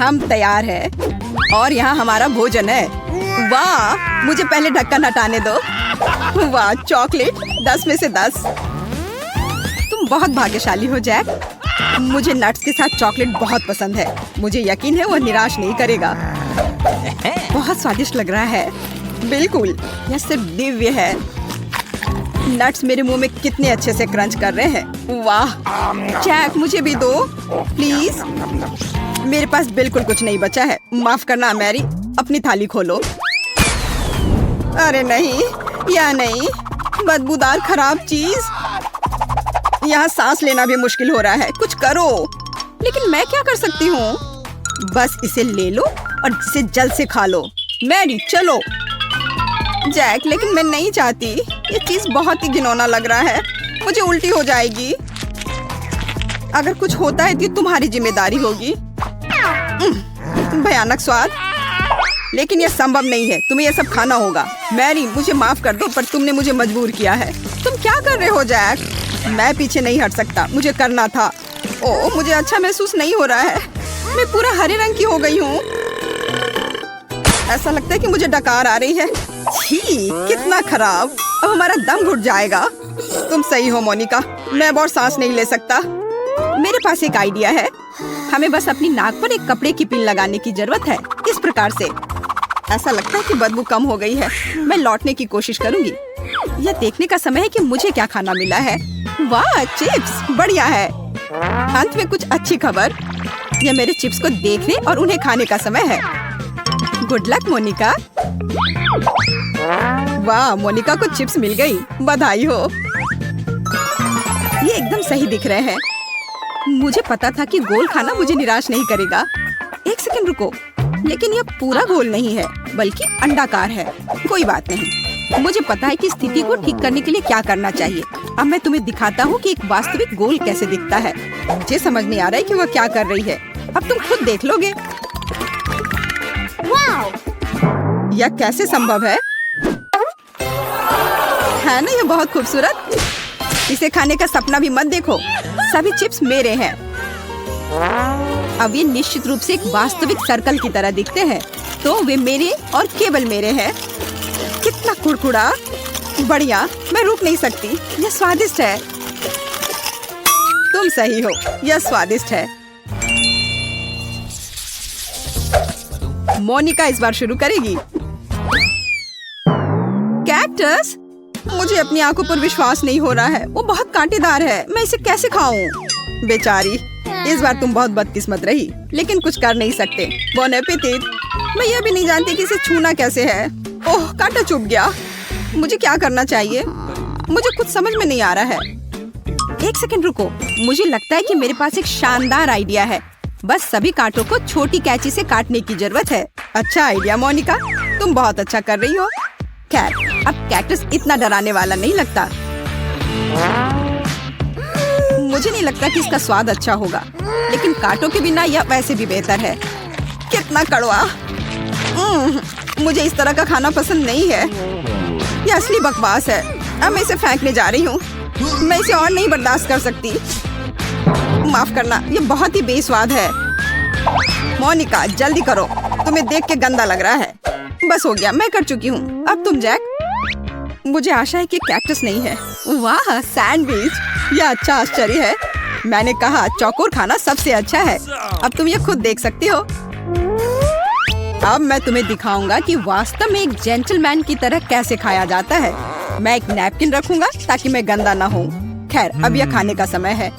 हम तैयार हैं और यहाँ हमारा भोजन है। वाह, मुझे पहले ढक्कन हटाने दो। वाह, चॉकलेट 10 में से 10। तुम बहुत भाग्यशाली हो जैक। मुझे नट्स के साथ चॉकलेट बहुत पसंद है। मुझे यकीन है वो निराश नहीं करेगा। बहुत स्वादिष्ट लग रहा है। बिल्कुल, यह सिर्फ दिव्य है। नट्स मेरे मुंह में कितने अच्छे से क्रंच कर रहे हैं। वाह जैक, मुझे भी दो प्लीज। मेरे पास बिल्कुल कुछ नहीं बचा है। माफ करना मैरी, अपनी थाली खोलो। अरे नहीं, या नहीं, बदबूदार खराब चीज। यहाँ सांस लेना भी मुश्किल हो रहा है। कुछ करो। लेकिन मैं क्या कर सकती हूँ? बस इसे ले लो और इसे जल्द से खा लो। मैरी चलो। जैक, लेकिन मैं नहीं चाहती। ये चीज बहुत ही घिनौना लग रहा है। मुझे उल्टी हो जाएगी। अगर कुछ होता है तो तुम्हारी जिम्मेदारी होगी। भयानक स्वाद। लेकिन यह संभव नहीं है। तुम्हें यह सब खाना होगा। मैरी, मुझे माफ कर दो, पर तुमने मुझे मजबूर किया है। तुम क्या कर रहे हो जैक? मैं पीछे नहीं हट सकता। मुझे करना था। ओह, मुझे अच्छा महसूस नहीं हो रहा है। मैं पूरा हरे रंग की हो गई हूँ। ऐसा लगता है कि मुझे डकार आ रही है। छी, कितना खराब। अब हमारा दम घुट जाएगा। तुम सही हो मोनिका, मैं अब और सांस नहीं ले सकता। मेरे पास एक आइडिया है। हमें बस अपनी नाक पर एक कपड़े की पिन लगाने की जरूरत है। इस प्रकार से। ऐसा लगता है कि बदबू कम हो गई है। मैं लौटने की कोशिश करूंगी। यह देखने का समय है कि मुझे क्या खाना मिला है। वाह, चिप्स बढ़िया है। अंत में कुछ अच्छी खबर। यह मेरे चिप्स को देखने और उन्हें खाने का समय है। Good luck Monica. वाह, मोनिका को चिप्स मिल गई। बधाई हो। ये एकदम सही दिख रहे हैं। मुझे पता था कि गोल खाना मुझे निराश नहीं करेगा। एक सेकंड रुको, लेकिन यह पूरा गोल नहीं है बल्कि अंडाकार है। कोई बात नहीं, मुझे पता है कि स्थिति को ठीक करने के लिए क्या करना चाहिए। अब मैं तुम्हें दिखाता हूँ कि एक वास्तविक गोल कैसे दिखता है। मुझे समझ नहीं आ रहा है कि वह क्या कर रही है। अब तुम खुद देख लोगे। यह कैसे संभव है ना? यह बहुत खूबसूरत। इसे खाने का सपना भी मत देखो। सभी चिप्स मेरे हैं। अब ये निश्चित रूप से एक वास्तविक सर्कल की तरह दिखते हैं। तो वे मेरे और केवल मेरे हैं। कितना कुड़कुड़ा। बढ़िया, मैं रुक नहीं सकती। यह स्वादिष्ट है। तुम सही हो, यह स्वादिष्ट है। मोनिका इस बार शुरू करेगी। कैक्टस, मुझे अपनी आंखों पर विश्वास नहीं हो रहा है। वो बहुत कांटेदार है। मैं इसे कैसे खाऊं? बेचारी, इस बार तुम बहुत बदकिस्मत रही, लेकिन कुछ कर नहीं सकते। Bone appétit. मैं यह भी नहीं जानती कि इसे छूना कैसे है। ओह, कांटा चुभ गया। मुझे क्या करना चाहिए? मुझे कुछ समझ में नहीं आ रहा है। एक सेकंड रुको, मुझे लगता है कि मेरे पास एक शानदार आइडिया है। बस सभी कांटों को छोटी कैंची से काटने की जरूरत है। अच्छा आइडिया मोनिका, तुम बहुत अच्छा कर रही हो। खैर, अब कैक्टस इतना डराने वाला नहीं लगता। मुझे नहीं लगता कि इसका स्वाद अच्छा होगा, लेकिन कांटों के बिना यह वैसे भी बेहतर है। कितना कड़वा। मुझे इस तरह का खाना पसंद नहीं है। यह असली बकवास है। अब मैं इसे फेंकने जा रही हूँ। मैं इसे और नहीं बर्दाश्त कर सकती। माफ करना, यह बहुत ही बेस्वाद है। मोनिका जल्दी करो, तुम्हें देख के गंदा लग रहा है। बस हो गया, मैं कर चुकी हूँ। अब तुम जैक। मुझे आशा है कि कैक्टस नहीं है। वाह, सैंडविच। यह अच्छा आश्चर्य है। मैंने कहा चौकोर खाना सबसे अच्छा है। अब तुम ये खुद देख सकती हो। अब मैं तुम्हें दिखाऊंगा कि वास्तव में एक जेंटलमैन की तरह कैसे खाया जाता है। मैं एक नैपकिन रखूंगा ताकि मैं गंदा ना हूँ। खैर, अब यह खाने का समय है।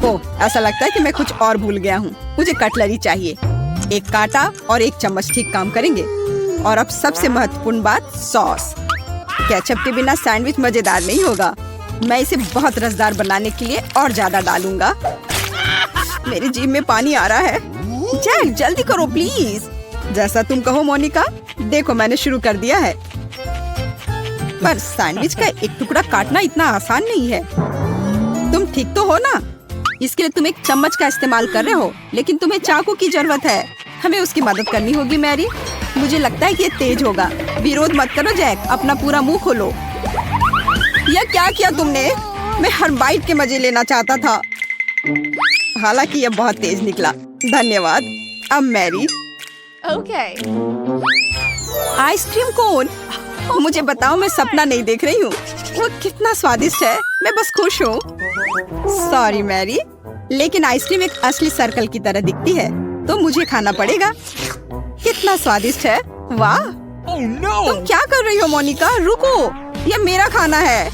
ओह, ऐसा लगता है कि मैं कुछ और भूल गया हूँ। मुझे कटलरी चाहिए। एक कांटा और एक चम्मच ठीक काम करेंगे। और अब सबसे महत्वपूर्ण बात, सॉस। केचप के बिना सैंडविच मजेदार नहीं होगा। मैं इसे बहुत रसदार बनाने के लिए और ज्यादा डालूंगा। मेरी जीभ में पानी आ रहा है। जैक, जल्दी करो प्लीज। जैसा तुम कहो मोनिका। देखो, मैंने शुरू कर दिया है। पर सैंडविच का एक टुकड़ा काटना इतना आसान नहीं है। तुम ठीक तो हो ना? इसके लिए तुम एक चम्मच का इस्तेमाल कर रहे हो, लेकिन तुम्हें चाकू की जरूरत है। हमें उसकी मदद करनी होगी मैरी। मुझे लगता है कि ये तेज होगा। विरोध मत करो जैक, अपना पूरा मुंह खोलो। यह क्या किया तुमने? मैं हर बाइट के मजे लेना चाहता था। हालांकि यह बहुत तेज निकला। धन्यवाद। अब मैरी। Okay. Ice cream cone? मुझे बताओ, मैं सपना नहीं देख रही हूँ। वो कितना स्वादिष्ट है, मैं बस खुश हूँ। सॉरी मैरी, लेकिन आइसक्रीम एक असली सर्कल की तरह दिखती है, तो मुझे खाना पड़ेगा। कितना स्वादिष्ट है, वाह। तुम क्या कर रही हो मोनिका? रुको, ये मेरा खाना है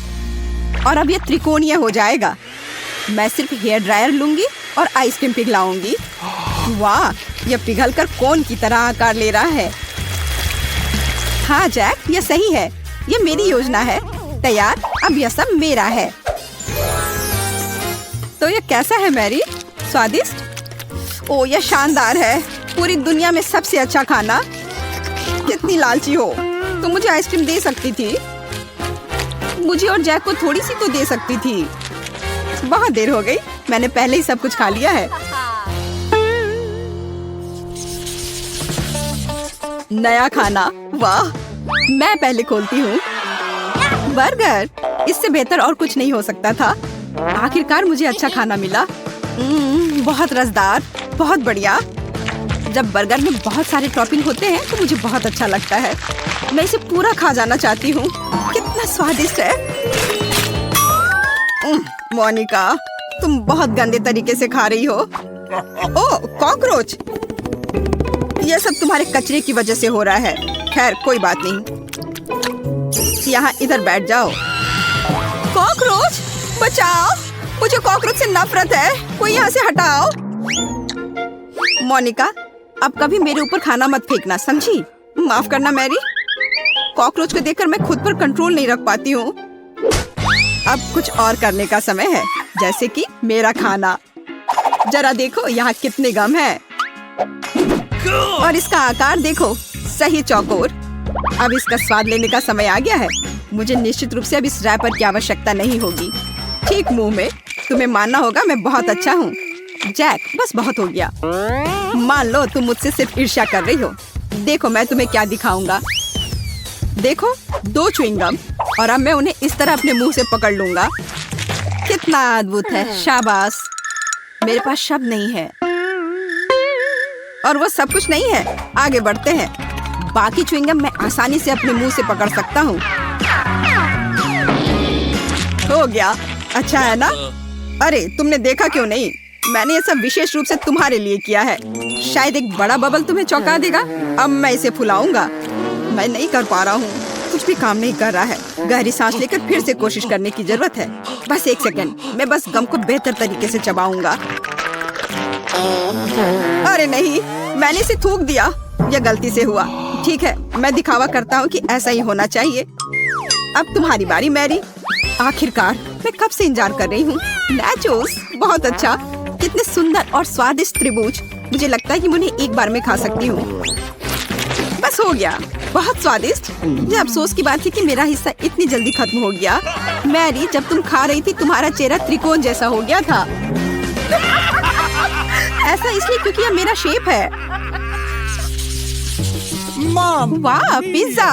और अब ये त्रिकोणीय हो जाएगा। मैं सिर्फ हेयर ड्रायर लूंगी और आइसक्रीम पिघलाऊंगी। वाह, ये पिघलकर कोन की तरह आकार ले रहा है। हाँ जैक, ये सही है। ये मेरी योजना है। तैयार, अब यह सब मेरा है। तो ये कैसा है मैरी? स्वादिष्ट? ओ, यह शानदार है। पूरी दुनिया में सबसे अच्छा खाना। कितनी लालची हो तुम, मुझे आइसक्रीम दे सकती थी। मुझे और जैक को थोड़ी सी तो दे सकती थी। बहुत देर हो गई, मैंने पहले ही सब कुछ खा लिया है। नया खाना, वाह। मैं पहले खोलती हूँ। बर्गर, इससे बेहतर और कुछ नहीं हो सकता था। आखिरकार मुझे अच्छा खाना मिला। बहुत रसदार, बहुत बढ़िया। जब बर्गर में बहुत सारे टॉपिंग होते हैं तो मुझे बहुत अच्छा लगता है। मैं इसे पूरा खा जाना चाहती हूँ। कितना स्वादिष्ट है। मोनिका, तुम बहुत गंदे तरीके से खा रही हो। ओह, कॉकरोच। यह सब तुम्हारे कचरे की वजह से हो रहा है। खैर, कोई बात नहीं। यहाँ इधर बैठ जाओ। कॉकरोच, बचाओ, मुझे कॉकरोच से नफरत है। कोई यहाँ से हटाओ। मोनिका, अब कभी मेरे ऊपर खाना मत फेंकना, समझी? माफ करना मैरी। कॉकरोच को देखकर मैं खुद पर कंट्रोल नहीं रख पाती हूँ। अब कुछ और करने का समय है, जैसे कि मेरा खाना। जरा देखो यहाँ कितने गम है और इसका आकार देखो, सही चौकोर। अब इसका स्वाद लेने का समय आ गया है। मुझे निश्चित रूप से अब इस रैपर की आवश्यकता नहीं होगी। ठीक मुंह में। तुम्हें मानना होगा मैं बहुत अच्छा हूँ। जैक, बस बहुत हो गया। मान लो तुम मुझसे सिर्फ ईर्ष्या कर रही हो। देखो मैं तुम्हें क्या दिखाऊंगा। देखो, 2 च्युइंगम और अब मैं उन्हें इस तरह अपने मुंह से पकड़ लूंगा। कितना अद्भुत है, शाबाश। मेरे पास शब्द नहीं है और वो सब कुछ नहीं है। आगे बढ़ते हैं। बाकी च्युइंगम मैं आसानी से अपने मुंह से पकड़ सकता हूँ। हो गया, अच्छा है ना? अरे, तुमने देखा क्यों नहीं? मैंने ये सब विशेष रूप से तुम्हारे लिए किया है। शायद एक बड़ा बबल तुम्हें चौंका देगा। अब मैं इसे फुलाऊंगा। मैं नहीं कर पा रहा हूँ, कुछ भी काम नहीं कर रहा है। गहरी सांस लेकर फिर से कोशिश करने की जरूरत है। बस 1 सेकंड, मैं बस गम को बेहतर तरीके से चबाऊंगा। अरे नहीं, मैंने इसे थूक दिया। यह गलती से हुआ। ठीक है, मैं दिखावा करता हूँ कि ऐसा ही होना चाहिए। अब तुम्हारी बारी मैरी। आखिरकार, मैं कब से इंतजार कर रही हूँ। नाचोस, बहुत अच्छा। कितने सुंदर और स्वादिष्ट त्रिभुज। मुझे लगता है कि मैं उन्हें एक बार में खा सकती हूँ। बस हो गया, बहुत स्वादिष्ट। ये अफसोस की बात है कि मेरा हिस्सा इतनी जल्दी खत्म हो गया। मैरी, जब तुम खा रही थी तुम्हारा चेहरा त्रिकोण जैसा हो गया था। ऐसा इसलिए क्योंकि यह मेरा शेप है। वाह, पिज्जा।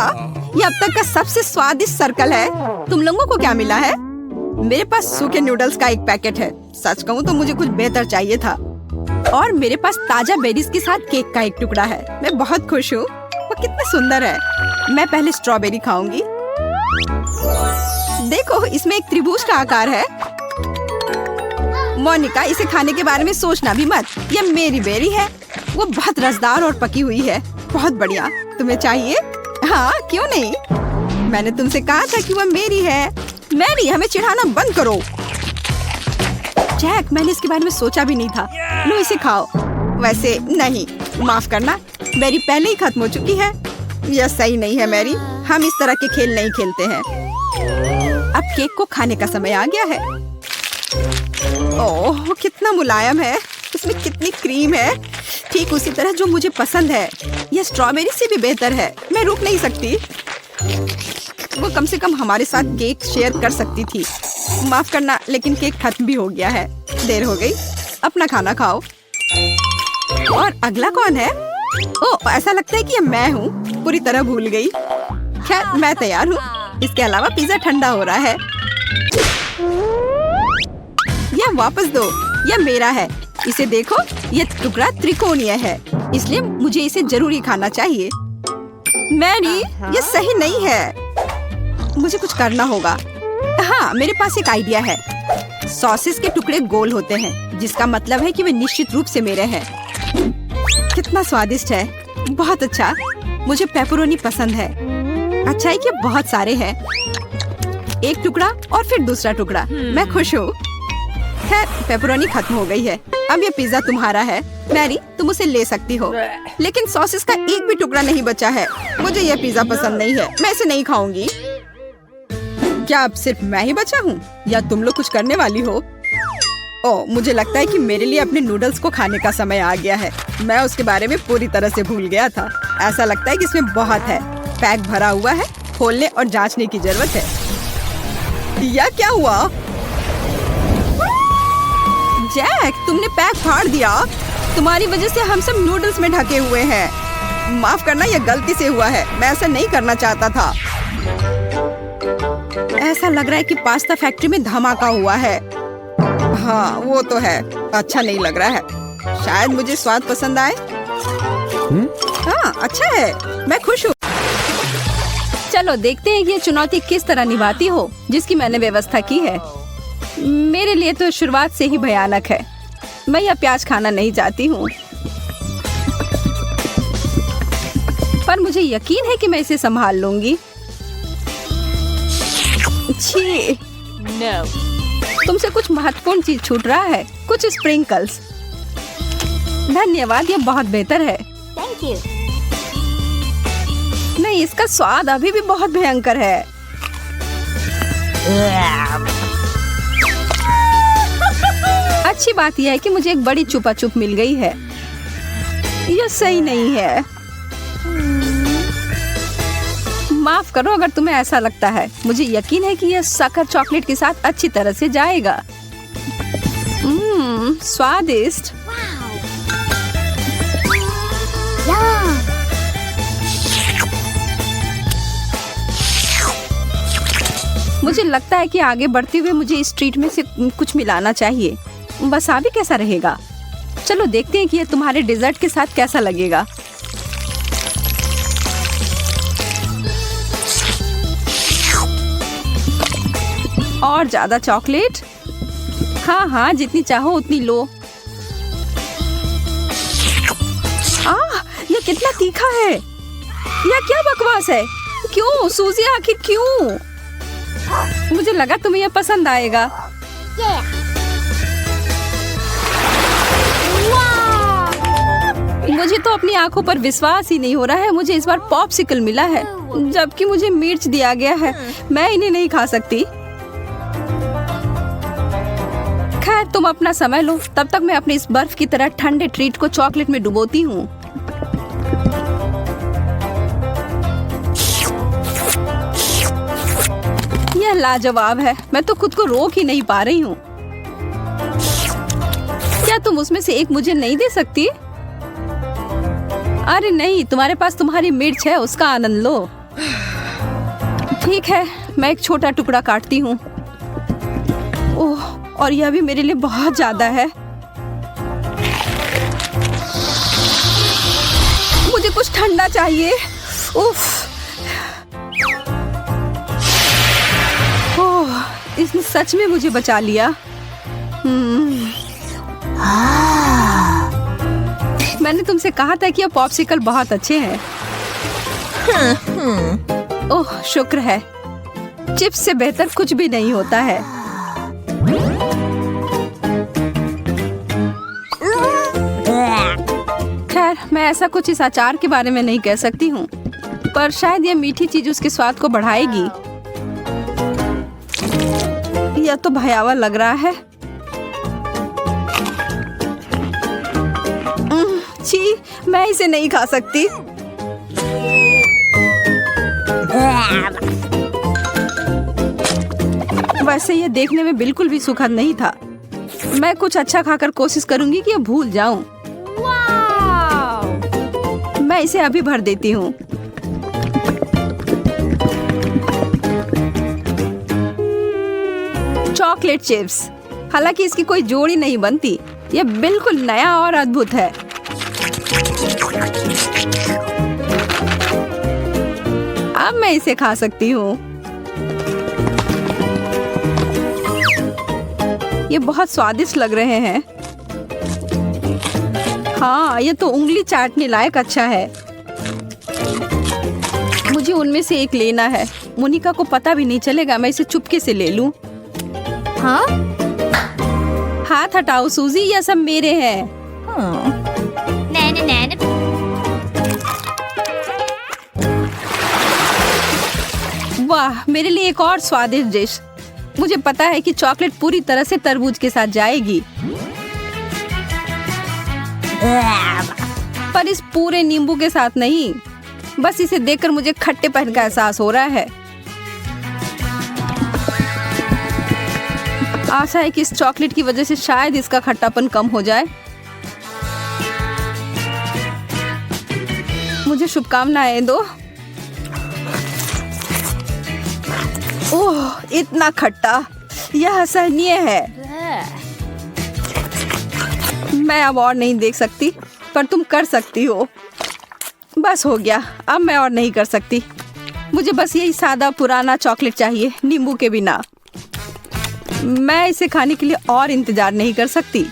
ये अब तक का सबसे स्वादिष्ट सर्कल है। तुम लोगों को क्या मिला है? मेरे पास सूखे नूडल्स का एक पैकेट है। सच कहूँ तो मुझे कुछ बेहतर चाहिए था। और मेरे पास ताजा बेरीज के साथ केक का एक टुकड़ा है। मैं बहुत खुश हूँ। वो कितना सुंदर है। मैं पहले स्ट्रॉबेरी खाऊंगी। देखो, इसमें एक त्रिभुज का आकार है। मोनिका, इसे खाने के बारे में सोचना भी मत। यह मेरी बेरी है। वो बहुत रसदार और पकी हुई है। बहुत बढ़िया। तुम्हें चाहिए? हाँ, क्यों नहीं। मैंने तुमसे कहा था कि वह मेरी है। मैरी, हमें चिढ़ाना बंद करो। जैक, मैंने इसके बारे में सोचा भी नहीं था। लो, इसे खाओ। वैसे नहीं, माफ करना, मेरी पहले ही खत्म हो चुकी है। यह सही नहीं है मैरी। हम इस तरह के खेल नहीं खेलते हैं। अब केक को खाने का समय आ गया है। ओह, कितना मुलायम है। इसमें कितनी क्रीम है। ठीक उसी तरह जो मुझे पसंद है। यह स्ट्रॉबेरी से भी बेहतर है। मैं रुक नहीं सकती। वो कम से कम हमारे साथ केक शेयर कर सकती थी। माफ करना, लेकिन केक खत्म भी हो गया है। देर हो गई। अपना खाना खाओ। और अगला कौन है? ओह, ऐसा लगता है कि ये मैं हूँ। पूरी तरह भूल गई। खैर, मैं तैयार हूँ। इसके अलावा पिज्जा ठंडा हो रहा है। यह वापस दो। यह मेरा है। इसे देखो, यह टुकड़ा त्रिकोणीय है। इसलिए मुझे इसे जरूरी खाना चाहिए। मैरी, ये सही नहीं है। मुझे कुछ करना होगा। हाँ, मेरे पास एक आइडिया है। सॉसेस के टुकड़े गोल होते हैं, जिसका मतलब है कि वे निश्चित रूप से मेरे हैं। कितना स्वादिष्ट है, बहुत अच्छा। मुझे पेपरोनी पसंद है। अच्छा है कि बहुत सारे हैं। एक टुकड़ा और फिर दूसरा टुकड़ा। मैं खुश हूँ। खैर, पेपरोनी खत्म हो गई है। अब ये पिज्जा तुम्हारा है। मैरी, तुम उसे ले सकती हो, लेकिन सॉसेस का एक भी टुकड़ा नहीं बचा है। मुझे ये पिज्जा पसंद नहीं है। मैं इसे नहीं खाऊंगी। क्या अब सिर्फ मैं ही बचा हूँ या तुम लोग कुछ करने वाली हो? ओह, मुझे लगता है कि मेरे लिए अपने नूडल्स को खाने का समय आ गया है। मैं उसके बारे में पूरी तरह से भूल गया था। ऐसा लगता है कि इसमें बहुत है। पैक भरा हुआ है। खोलने और जांचने की जरूरत है। यह क्या हुआ? जैक, तुमने पैक फाड़ दिया। तुम्हारी वजह से हम सब नूडल्स में ढके हुए हैं। माफ करना, यह गलती से हुआ है। मैं ऐसा नहीं करना चाहता था। ऐसा लग रहा है कि पास्ता फैक्ट्री में धमाका हुआ है। हाँ, वो तो है। अच्छा नहीं लग रहा है। शायद मुझे स्वाद पसंद आए। हाँ, अच्छा है। मैं खुश हूँ। चलो देखते हैं कि ये चुनौती किस तरह निभाती हो जिसकी मैंने व्यवस्था की है। मेरे लिए तो शुरुआत से ही भयानक है। मैं यह प्याज खाना नहीं चाहती हूँ, पर मुझे यकीन है कि मैं इसे संभाल लूंगी। छी, No. तुमसे कुछ महत्वपूर्ण चीज छूट रहा है। कुछ स्प्रिंकल्स। धन्यवाद, यह बहुत बेहतर है। Thank you. नहीं, इसका स्वाद अभी भी बहुत भयंकर है। अच्छी बात यह है कि मुझे एक बड़ी चुपा चुप मिल गई है। यह सही नहीं है। माफ करो अगर तुम्हें ऐसा लगता है। मुझे यकीन है कि यह शक्कर चॉकलेट के साथ अच्छी तरह से जाएगा। स्वादिष्ट। Yum. मुझे लगता है कि आगे बढ़ते हुए मुझे इस ट्रीट में से कुछ मिलाना चाहिए। वसाबी कैसा रहेगा? चलो देखते हैं कि यह तुम्हारे डेजर्ट के साथ कैसा लगेगा। और ज्यादा चॉकलेट। हाँ हाँ, जितनी चाहो उतनी लो। यह कितना तीखा है। यह क्या बकवास है? क्यों सूजी, आखिर क्यों? मुझे लगा तुम्हें यह पसंद आएगा। Yeah. Wow. मुझे तो अपनी आंखों पर विश्वास ही नहीं हो रहा है। मुझे इस बार पॉप्सिकल मिला है, जबकि मुझे मिर्च दिया गया है। मैं इन्हें नहीं खा सकती। खैर, तुम अपना समय लो। तब तक मैं अपने इस बर्फ की तरह ठंडे ट्रीट को चॉकलेट में डुबोती हूँ। यह लाजवाब है। मैं तो खुद को रोक ही नहीं पा रही हूँ। क्या तुम उसमें से एक मुझे नहीं दे सकती? अरे नहीं, तुम्हारे पास तुम्हारी मिर्च है, उसका आनंद लो। ठीक है, मैं एक छोटा टुकड़ा काटती हूँ। ओह, और यह भी मेरे लिए बहुत ज्यादा है। मुझे कुछ ठंडा चाहिए। उफ। ओह, इसने सच में मुझे बचा लिया। मैंने तुमसे कहा था कि ये पॉप्सिकल बहुत अच्छे हैं। ओह, शुक्र है। चिप्स से बेहतर कुछ भी नहीं होता है। खैर, मैं ऐसा कुछ इस अचार के बारे में नहीं कह सकती हूँ, पर शायद यह मीठी चीज उसके स्वाद को बढ़ाएगी। यह तो भयावह लग रहा है। छी, मैं इसे नहीं खा सकती। वैसे यह देखने में बिल्कुल भी सुखद नहीं था। मैं कुछ अच्छा खाकर कोशिश करूंगी कि यह भूल जाऊं। मैं इसे अभी भर देती हूँ। Chocolate chips. हालांकि इसकी कोई जोड़ी नहीं बनती। यह बिल्कुल नया और अद्भुत है। अब मैं इसे खा सकती हूँ। ये बहुत स्वादिष्ट लग रहे हैं। हाँ, ये तो उंगली चाटने लायक अच्छा है। मुझे उनमें से एक लेना है। मोनिका को पता भी नहीं चलेगा, मैं इसे चुपके से ले लूं। हाँ? हाथ हटाओ सूजी, ये सब मेरे हैं। नैन नैन। वाह, मेरे लिए एक और स्वादिष्ट डिश। मुझे पता है कि चॉकलेट पूरी तरह से तरबूज के साथ जाएगी, पर इस पूरे नींबू के साथ नहीं। बस इसे देखकर मुझे खट्टेपन का एहसास हो रहा है। आशा है कि इस चॉकलेट की वजह से शायद इसका खट्टापन कम हो जाए। मुझे शुभकामनाएं दो। ओह, इतना खट्टा, यह असहनीय है। मैं अब और नहीं देख सकती, पर तुम कर सकती हो। बस हो गया, अब मैं और नहीं कर सकती। मुझे बस यही सादा पुराना चॉकलेट चाहिए, नींबू के बिना। मैं इसे खाने के लिए और इंतजार नहीं कर सकती।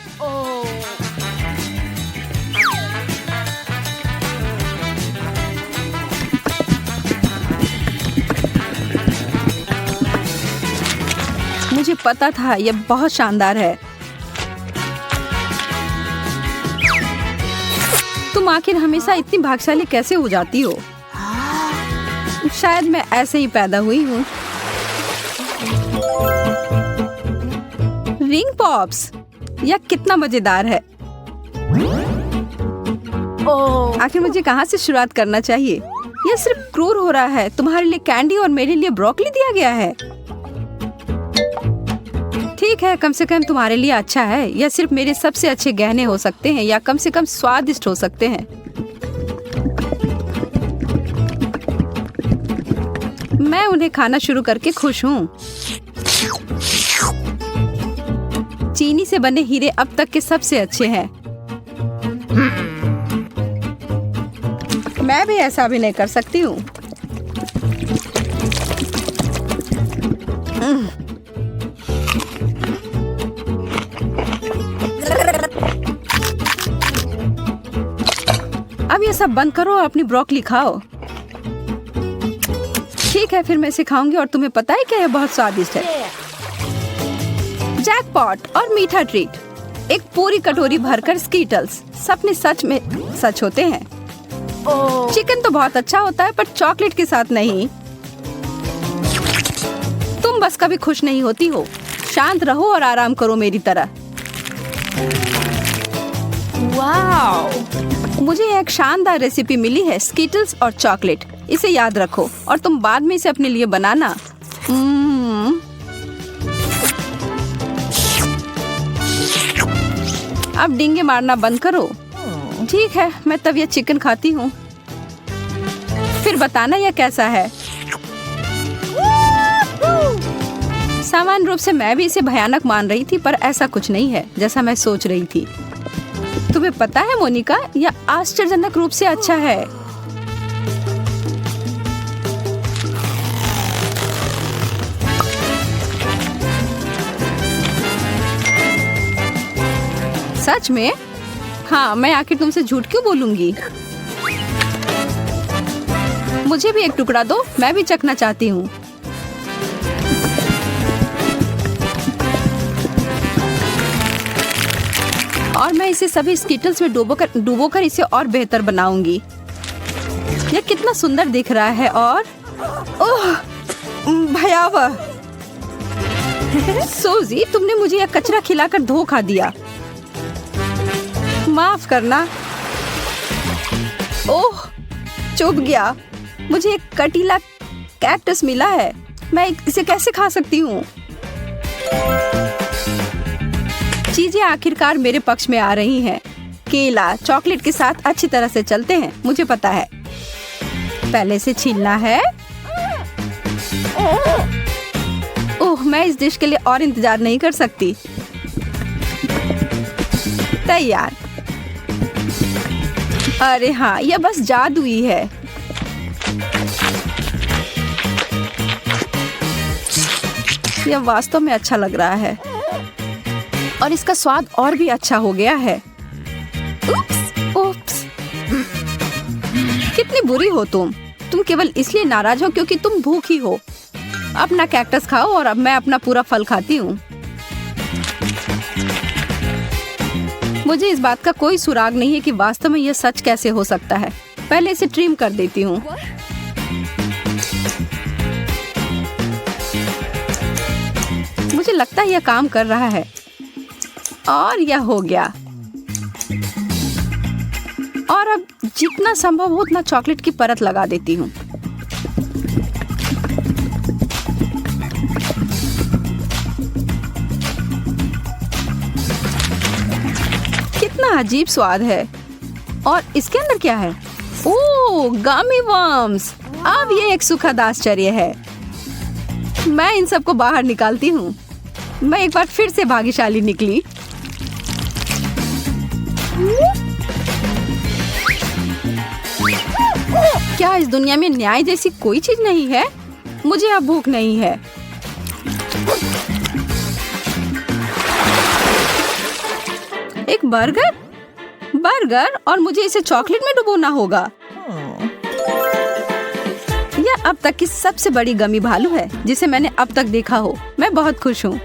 मुझे पता था यह बहुत शानदार है। तुम आखिर हमेशा इतनी भाग्यशाली कैसे हो जाती हो? शायद मैं ऐसे ही पैदा हुई हूँ। रिंग पॉप्स, यह कितना मजेदार है। आखिर मुझे कहाँ से शुरुआत करना चाहिए? यह सिर्फ क्रूर हो रहा है। तुम्हारे लिए कैंडी और मेरे लिए ब्रोकली दिया गया है। ठीक है, कम से कम तुम्हारे लिए अच्छा है। यह सिर्फ मेरे सबसे अच्छे गहने हो सकते हैं, या कम से कम स्वादिष्ट हो सकते हैं। मैं उन्हें खाना शुरू करके खुश हूँ। चीनी से बने हीरे अब तक के सबसे अच्छे हैं। मैं भी ऐसा भी नहीं कर सकती हूँ। अब ये सब बंद करो और अपनी ब्रोकली खाओ। ठीक है, फिर मैं इसे खाऊंगी और तुम्हें पता है क्या, यह बहुत स्वादिष्ट है। जैकपॉट और मीठा ट्रीट। एक पूरी कटोरी भरकर स्कीटल्स। सपने सच में सच होते हैं। चिकन तो बहुत अच्छा होता है, पर चॉकलेट के साथ नहीं। तुम बस कभी खुश नहीं होती हो। शांत रहो और आराम करो मेरी तरह। वाओ, मुझे एक शानदार रेसिपी मिली है, स्कीटल्स और चॉकलेट। इसे याद रखो और तुम बाद में इसे अपने लिए बनाना। अब डींगे मारना बंद करो। ठीक है, मैं तब यह चिकन खाती हूँ। फिर बताना यह कैसा है। सामान्य रूप से मैं भी इसे भयानक मान रही थी, पर ऐसा कुछ नहीं है जैसा मैं सोच रही थी। तुम्हें पता है मोनिका, यह आश्चर्यजनक रूप से अच्छा है। सच में? हाँ, मैं आखिर तुमसे झूठ क्यों बोलूंगी। मुझे भी एक टुकड़ा दो, मैं भी चखना चाहती हूँ। और मैं इसे सभी स्कीटल्स में डुबोकर इसे और बेहतर बनाऊंगी। यह कितना सुंदर दिख रहा है। और ओह, भयावह। सूजी, तुमने मुझे यह कचरा खिलाकर धोखा दिया। माफ करना। ओह, चुभ गया। मुझे एक कटीला कैक्टस मिला है। मैं इसे कैसे खा सकती हूँ? चीजें आखिरकार मेरे पक्ष में आ रही हैं। केला चॉकलेट के साथ अच्छी तरह से चलते हैं, मुझे पता है। पहले से छीलना है। ओह, मैं इस डिश के लिए और इंतजार नहीं कर सकती। तैयार। अरे हाँ, यह बस जादुई है। यह वास्तव में अच्छा लग रहा है और इसका स्वाद और भी अच्छा हो गया है। उप्स। कितनी बुरी हो तुम केवल इसलिए नाराज हो क्योंकि तुम भूखी हो। अपना कैक्टस खाओ और अब मैं अपना पूरा फल खाती हूँ। मुझे इस बात का कोई सुराग नहीं है कि वास्तव में यह सच कैसे हो सकता है। पहले इसे ट्रिम कर देती हूँ। मुझे लगता है यह काम कर रहा है और यह हो गया। और अब जितना संभव हो उतना चॉकलेट की परत लगा देती हूँ। कितना अजीब स्वाद है। और इसके अंदर क्या है? ओह, गमी वर्म्स। अब ये एक सुखद आश्चर्य है। मैं इन सबको बाहर निकालती हूँ। मैं एक बार फिर से भाग्यशाली निकली। क्या इस दुनिया में न्याय जैसी कोई चीज नहीं है? मुझे अब भूख नहीं है। एक बर्गर और मुझे इसे चॉकलेट में डुबोना होगा। यह अब तक की सबसे बड़ी गमी भालू है जिसे मैंने अब तक देखा हो। मैं बहुत खुश हूँ।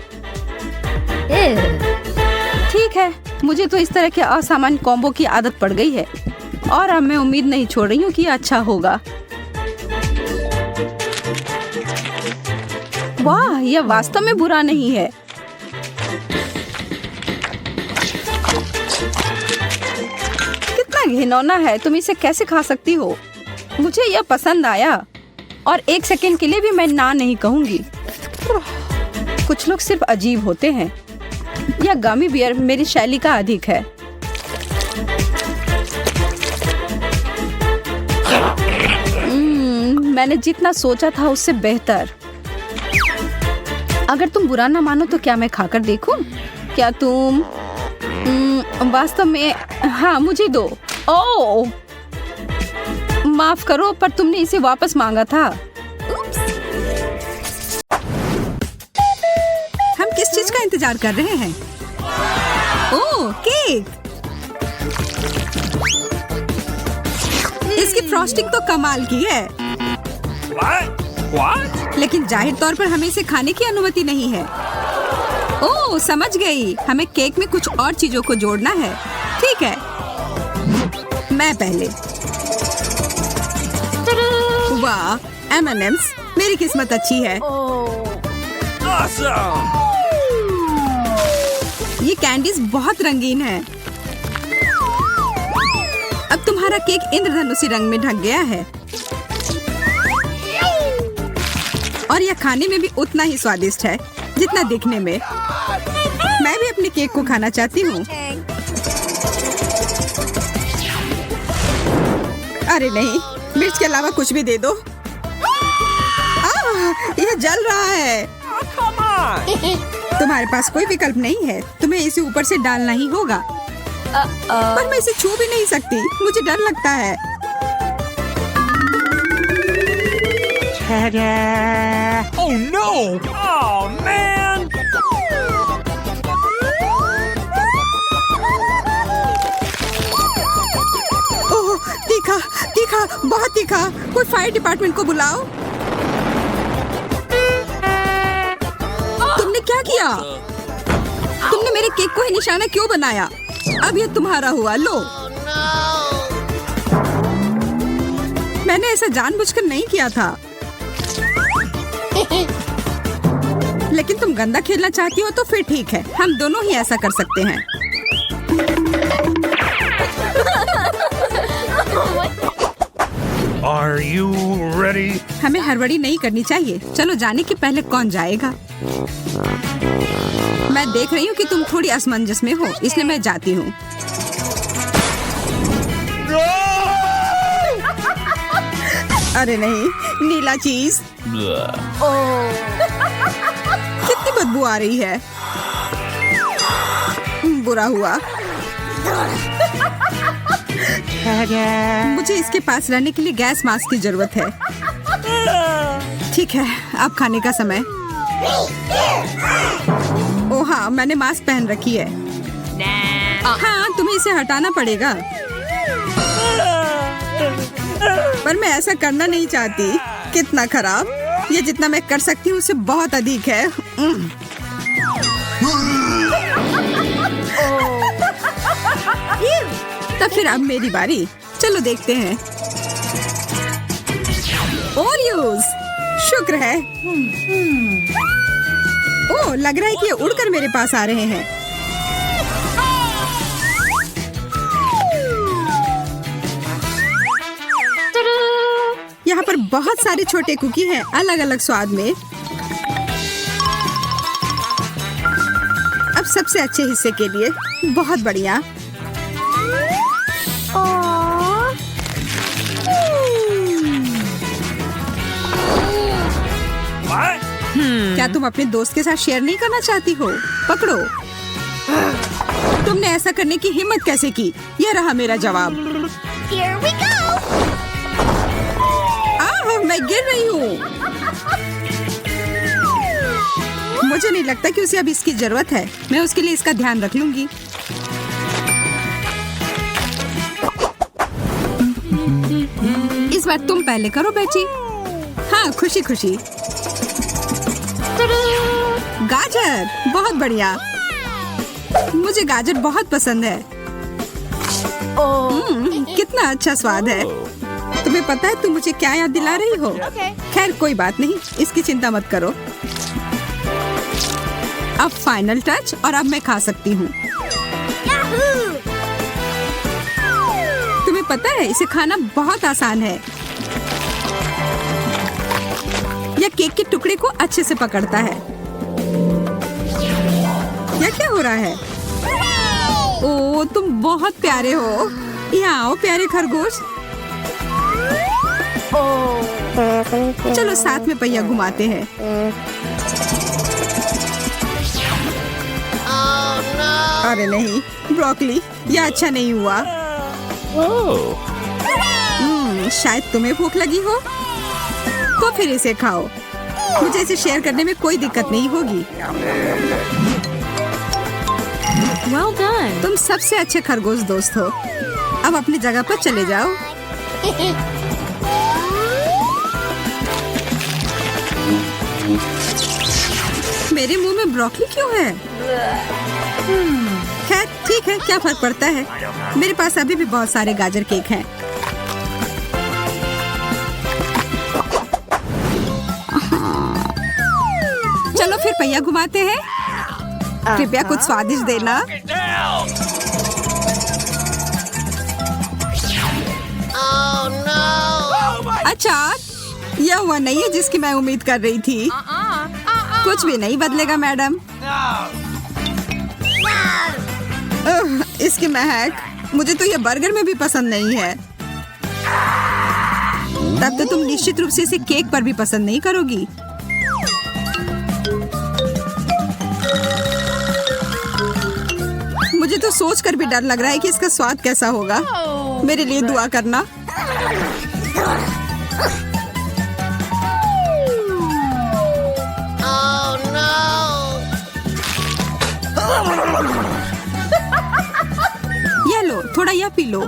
ठीक है, मुझे तो इस तरह के असामान्य कॉम्बो की आदत पड़ गई है और अब मैं उम्मीद नहीं छोड़ रही हूँ कि यह अच्छा होगा। वाह, यह वास्तव में बुरा नहीं है। कितना घिनौना है, तुम इसे कैसे खा सकती हो? मुझे यह पसंद आया और एक सेकंड के लिए भी मैं ना नहीं कहूंगी। कुछ लोग सिर्फ अजीब होते हैं। यह गमी बियर मेरी शैली का अधिक है। मैंने जितना सोचा था उससे बेहतर। अगर तुम बुरा ना मानो तो क्या मैं खाकर देखूं? क्या तुम वास्तव में? हाँ, मुझे दो। ओह, माफ करो, पर तुमने इसे वापस मांगा था। हम किस चीज का इंतजार कर रहे हैं? ओह, केक। इसकी फ्रॉस्टिंग तो कमाल की है। What? लेकिन जाहिर तौर पर हमें इसे खाने की अनुमति नहीं है। ओह, समझ गई। हमें केक में कुछ और चीजों को जोड़ना है। ठीक है, मैं पहले। वाह, M&M's। मेरी किस्मत अच्छी है। Awesome! ये कैंडीज बहुत रंगीन है। अब तुम्हारा केक इंद्रधनुषी रंग में ढक गया है और यह खाने में भी उतना ही स्वादिष्ट है जितना दिखने में। मैं भी अपने केक को खाना चाहती हूँ। अरे नहीं, मिर्च के अलावा कुछ भी दे दो। यह जल रहा है। तुम्हारे पास कोई विकल्प नहीं है, तुम्हें इसे ऊपर से डालना ही होगा। पर मैं इसे छू भी नहीं सकती, मुझे डर लगता है। Oh no! Oh man! ओह, तीखा, तीखा, बहुत तीखा। कोई फायर डिपार्टमेंट को बुलाओ। तुमने क्या किया? तुमने मेरे केक को ही निशाना क्यों बनाया? अब यह तुम्हारा हुआ, लो। मैंने ऐसा जानबूझकर नहीं किया था। लेकिन तुम गंदा खेलना चाहती हो तो फिर ठीक है, हम दोनों ही ऐसा कर सकते हैं। Are you ready? हमें हड़बड़ी नहीं करनी चाहिए। चलो, जाने के पहले कौन जाएगा? मैं देख रही हूँ कि तुम थोड़ी असमंजस में हो, इसलिए मैं जाती हूँ। अरे नहीं, नीला चीज। कितनी बदबू आ रही है। बुरा हुआ। मुझे इसके पास रहने के लिए गैस मास्क की जरूरत है। ठीक है, अब खाने का समय। ओह हाँ, मैंने मास्क पहन रखी है। हाँ, तुम्हें इसे हटाना पड़ेगा। पर मैं ऐसा करना नहीं चाहती। कितना खराब। ये जितना मैं कर सकती हूँ उससे बहुत अधिक है। तब फिर अब मेरी बारी। चलो देखते हैं। ओरियोस, शुक्र है। ओह, लग रहा है कि ये उड़कर मेरे पास आ रहे हैं। यहाँ पर बहुत सारे छोटे कुकी हैं, अलग अलग स्वाद में। अब सबसे अच्छे हिस्से के लिए। बहुत बढ़िया। What? क्या तुम अपने दोस्त के साथ शेयर नहीं करना चाहती हो? पकड़ो। तुमने ऐसा करने की हिम्मत कैसे की? यह रहा मेरा जवाब। Here we go. मैं गिर रही हूँ। मुझे नहीं लगता कि उसे अब इसकी जरूरत है। मैं उसके लिए इसका ध्यान रख लूंगी। इस बार तुम पहले करो बेटी। हाँ, खुशी खुशी। गाजर, बहुत बढ़िया। मुझे गाजर बहुत पसंद है। कितना अच्छा स्वाद है। तुम्हें पता है तुम मुझे क्या याद दिला रही हो? खैर कोई बात नहीं, इसकी चिंता मत करो। अब फाइनल टच, और अब मैं खा सकती हूँ। तुम्हें पता है इसे खाना बहुत आसान है। यह केक के टुकड़े को अच्छे से पकड़ता है। यह क्या हो रहा है? ओह, तुम बहुत प्यारे हो। यहाँ आओ प्यारे खरगोश। चलो साथ में पहिया घुमाते हैं। अरे नहीं, ब्रोकली, यह अच्छा नहीं हुआ। शायद तुम्हें भूख लगी हो, तो फिर इसे खाओ। मुझे इसे शेयर करने में कोई दिक्कत नहीं होगी। Well done. तुम सबसे अच्छे खरगोश दोस्त हो। अब अपनी जगह पर चले जाओ। मेरे मुंह में ब्रोकली क्यों है? खैर ठीक है, क्या फर्क पड़ता है। मेरे पास अभी भी बहुत सारे गाजर केक हैं। चलो फिर पहिया घुमाते हैं। कृपया कुछ स्वादिष्ट देना। अच्छा, यह हुआ नहीं है जिसकी मैं उम्मीद कर रही थी। कुछ भी नहीं बदलेगा मैडम। इसकी महक, मुझे तो यह बर्गर में भी पसंद नहीं है। तब तो तुम निश्चित रूप से इसे केक पर भी पसंद नहीं करोगी। मुझे तो सोचकर भी डर लग रहा है कि इसका स्वाद कैसा होगा। मेरे लिए दुआ करना। ये लो, थोड़ा यह पी लो।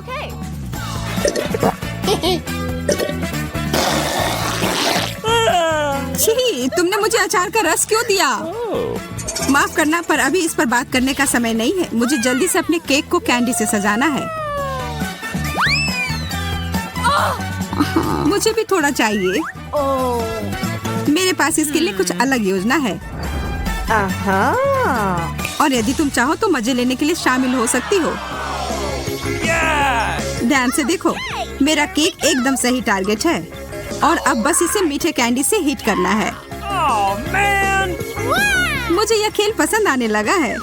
छी, तुमने मुझे अचार का रस क्यों दिया? माफ करना, पर अभी इस पर बात करने का समय नहीं है। मुझे जल्दी से अपने केक को कैंडी से सजाना है। मुझे भी थोड़ा चाहिए। मेरे पास इसके लिए कुछ अलग योजना है। और यदि तुम चाहो तो मजे लेने के लिए शामिल हो सकती हो। ध्यान से देखो, मेरा केक एकदम सही टारगेट है। और अब बस इसे मीठे कैंडी से हिट करना है। Oh, man! मुझे यह खेल पसंद आने लगा है।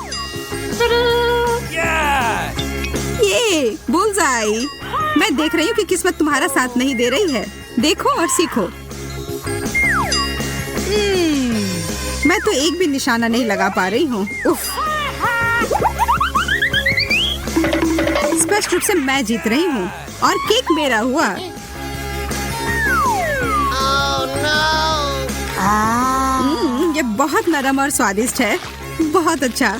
Yeah! ये बुलजाई। मैं देख रही हूँ कि किस्मत तुम्हारा साथ नहीं दे रही है। देखो और सीखो। मैं तो एक भी निशाना नहीं लगा पा रही हूँ। स्पष्ट रूप से मैं जीत रही हूँ। और केक मेरा हुआ। ये बहुत नरम और स्वादिष्ट है। बहुत अच्छा।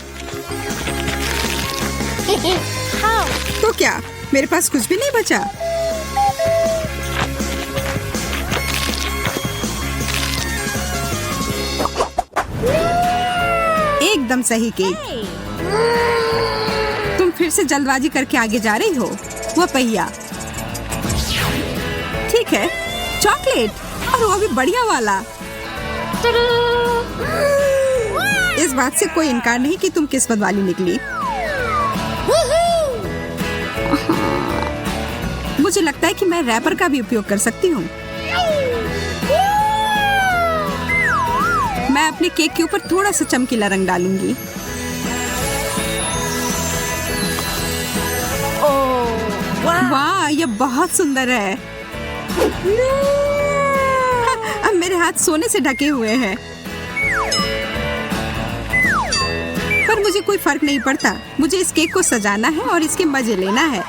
तो क्या मेरे पास कुछ भी नहीं बचा? एकदम सही केक। तुम फिर से जल्दबाजी करके आगे जा रही हो। वो पहिया। ठीक है, चॉकलेट और वो भी बढ़िया वाला। इस बात से कोई इनकार नहीं कि तुम किस्मत वाली निकली। मुझे लगता है कि मैं रैपर का भी उपयोग कर सकती हूँ। मैं अपने केक के ऊपर थोड़ा सा चमकीला रंग डालूंगी। वाह, ये बहुत सुंदर है। अब मेरे हाथ सोने से ढके हुए हैं। पर मुझे कोई फर्क नहीं पड़ता। मुझे इस केक को सजाना है और इसके मजे लेना है।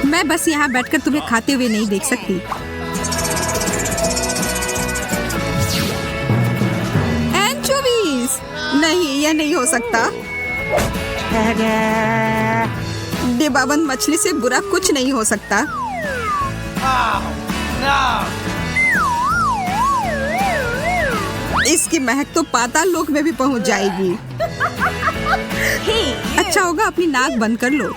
मैं बस यहाँ बैठकर तुम्हें खाते हुए नहीं देख सकती। एंचोवीज! नहीं, यह नहीं हो सकता। डिब्बाबंद मछली से बुरा कुछ नहीं हो सकता। इसकी महक तो पाताल लोक में भी पहुंच जाएगी। अच्छा होगा अपनी नाक बंद कर लो।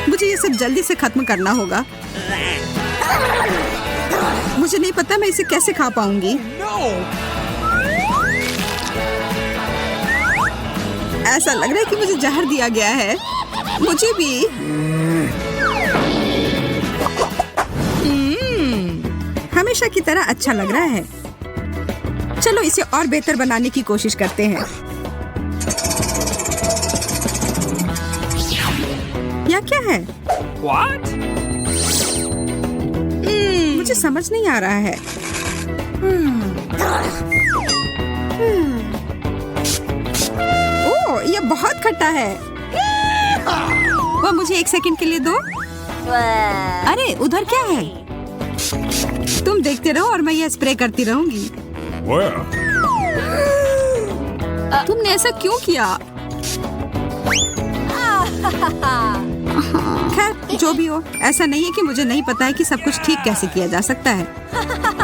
मुझे ये सब जल्दी से खत्म करना होगा। मुझे नहीं पता मैं इसे कैसे खा पाऊंगी। ऐसा लग रहा है कि मुझे जहर दिया गया है। मुझे भी। हमेशा की तरह अच्छा लग रहा है। चलो इसे और बेहतर बनाने की कोशिश करते हैं। यह क्या है? What? मुझे समझ नहीं आ रहा है। ओह, यह बहुत खट्टा है। वह मुझे 1 सेकंड के लिए दो। अरे उधर क्या है? तुम देखते रहो और मैं यह स्प्रे करती रहूंगी। तुमने ऐसा क्यों किया? खैर जो भी हो, ऐसा नहीं है कि मुझे नहीं पता है कि सब कुछ ठीक कैसे किया जा सकता है।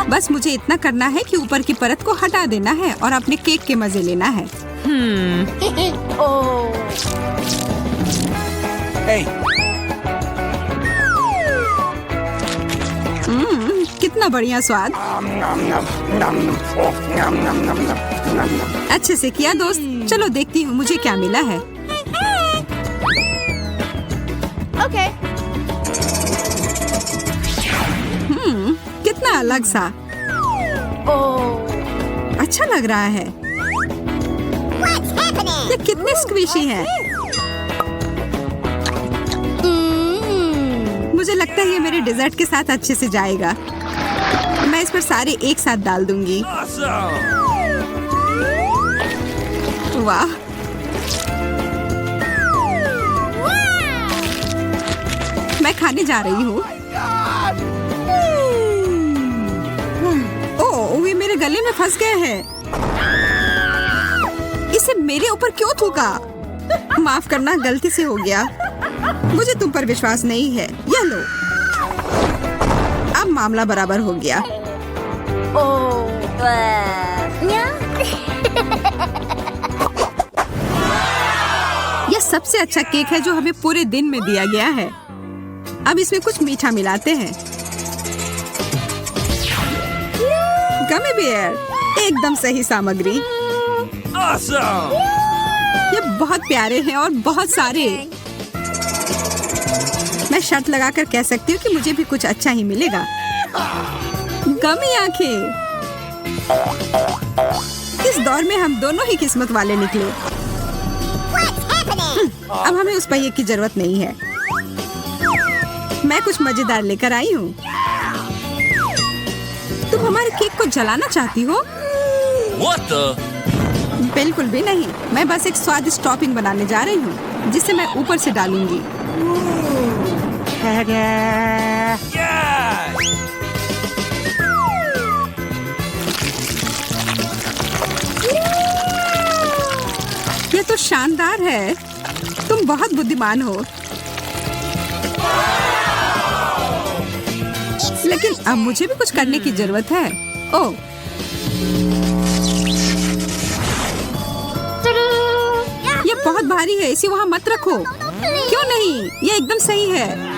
बस मुझे इतना करना है कि ऊपर की परत को हटा देना है और अपने केक के मजे लेना है। कितना बढ़िया स्वाद। अच्छे से किया दोस्त। चलो देखती हूँ मुझे क्या मिला है। Okay. कितना अलग सा। अच्छा लग रहा है। ये कितने स्क्विशी हैं। मुझे लगता है ये मेरे डेजर्ट के साथ अच्छे से जाएगा। मैं इस पर सारे एक साथ डाल दूंगी। वाह, मैं खाने जा रही हूँ। ओह, वे मेरे गले में फंस गए हैं। इसे मेरे ऊपर क्यों थूका? माफ करना, गलती से हो गया। मुझे तुम पर विश्वास नहीं है। यह लो। अब मामला बराबर हो गया। यह सबसे अच्छा केक है जो हमें पूरे दिन में दिया गया है। अब इसमें कुछ मीठा मिलाते हैं। गमी बेयर, एकदम सही सामग्री। Awesome! ये बहुत प्यारे हैं और बहुत सारे। मैं शर्त लगाकर कह सकती हूँ कि मुझे भी कुछ अच्छा ही मिलेगा। गमी आंखें। इस दौर में हम दोनों ही किस्मत वाले निकले। अब हमें उस पहिए की जरूरत नहीं है। मैं कुछ मजेदार लेकर आई हूँ। तुम हमारे केक को जलाना चाहती हो? What the? बिल्कुल भी नहीं। मैं बस एक स्वादिष्ट टॉपिंग बनाने जा रही हूँ जिसे मैं ऊपर से डालूंगी। Yeah! ये तो शानदार है। तुम बहुत बुद्धिमान हो। लेकिन अब मुझे भी कुछ करने की जरूरत है। ओह, ये बहुत भारी है, इसे वहाँ मत रखो। क्यों नहीं? ये एकदम सही है।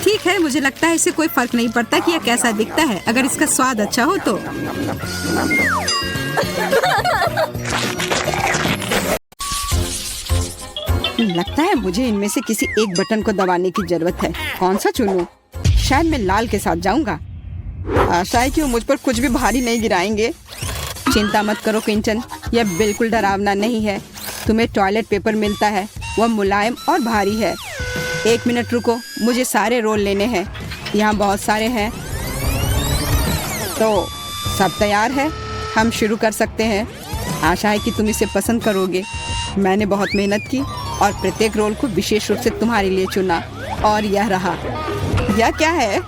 ठीक है, मुझे लगता है इसे कोई फर्क नहीं पड़ता कि यह कैसा दिखता है, अगर इसका स्वाद अच्छा हो तो। लगता है मुझे इनमें से किसी एक बटन को दबाने की जरूरत है। कौन सा चुनूं? शायद मैं लाल के साथ जाऊंगा। आशा है कि वो मुझ पर कुछ भी भारी नहीं गिराएंगे। चिंता मत करो क्विंटन, यह बिल्कुल डरावना नहीं है। तुम्हें टॉयलेट पेपर मिलता है, वह मुलायम और भारी है। 1 मिनट रुको, मुझे सारे रोल लेने हैं। यहाँ बहुत सारे हैं। तो सब तैयार है, हम शुरू कर सकते हैं। आशा है कि तुम इसे पसंद करोगे। मैंने बहुत मेहनत की और प्रत्येक रोल को विशेष रूप से तुम्हारे लिए चुना, और यह रहा। यह क्या है?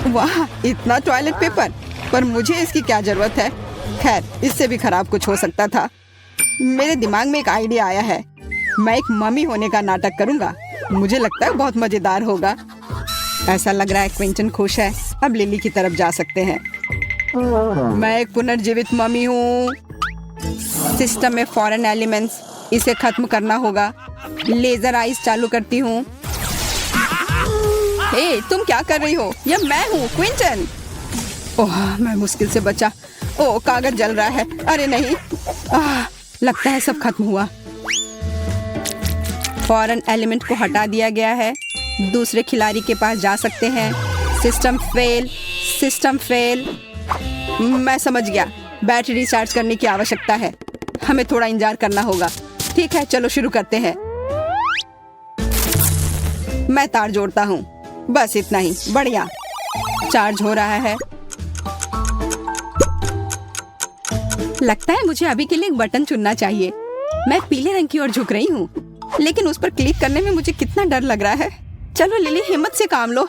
वाह, इतना टॉयलेट पेपर! पर मुझे इसकी क्या जरूरत है? खैर, इससे भी खराब कुछ हो सकता था। मेरे दिमाग में एक आइडिया आया है। मैं एक मम्मी होने का नाटक करूंगा। मुझे लगता है बहुत मजेदार होगा। ऐसा लग रहा है क्विंटन खुश है। अब लिली की तरफ जा सकते हैं। मैं एक पुनर्जीवित मम्मी हूँ। सिस्टम में फॉरेन एलिमेंट्स, इसे खत्म करना होगा। लेजर आइस चालू करती हूँ। हे, तुम क्या कर रही हो? यह मैं हूँ, क्विंटन। ओह, मैं मुश्किल से बचा। ओह, कागज जल रहा है। अरे नहीं, लगता है सब खत्म हुआ। फॉरेन एलिमेंट को हटा दिया गया है। दूसरे खिलाड़ी के पास जा सकते हैं। System fail, system fail. मैं समझ गया, बैटरी रिचार्ज करने की आवश्यकता है। हमें थोड़ा इंतजार करना होगा। ठीक है, चलो शुरू करते हैं। मैं तार जोड़ता हूँ, बस इतना ही। बढ़िया, चार्ज हो रहा है। लगता है मुझे अभी के लिए एक बटन चुनना चाहिए। मैं पीले रंग की ओर झुक रही हूँ, लेकिन उस पर क्लिक करने में मुझे कितना डर लग रहा है। चलो लिली, हिम्मत से काम लो।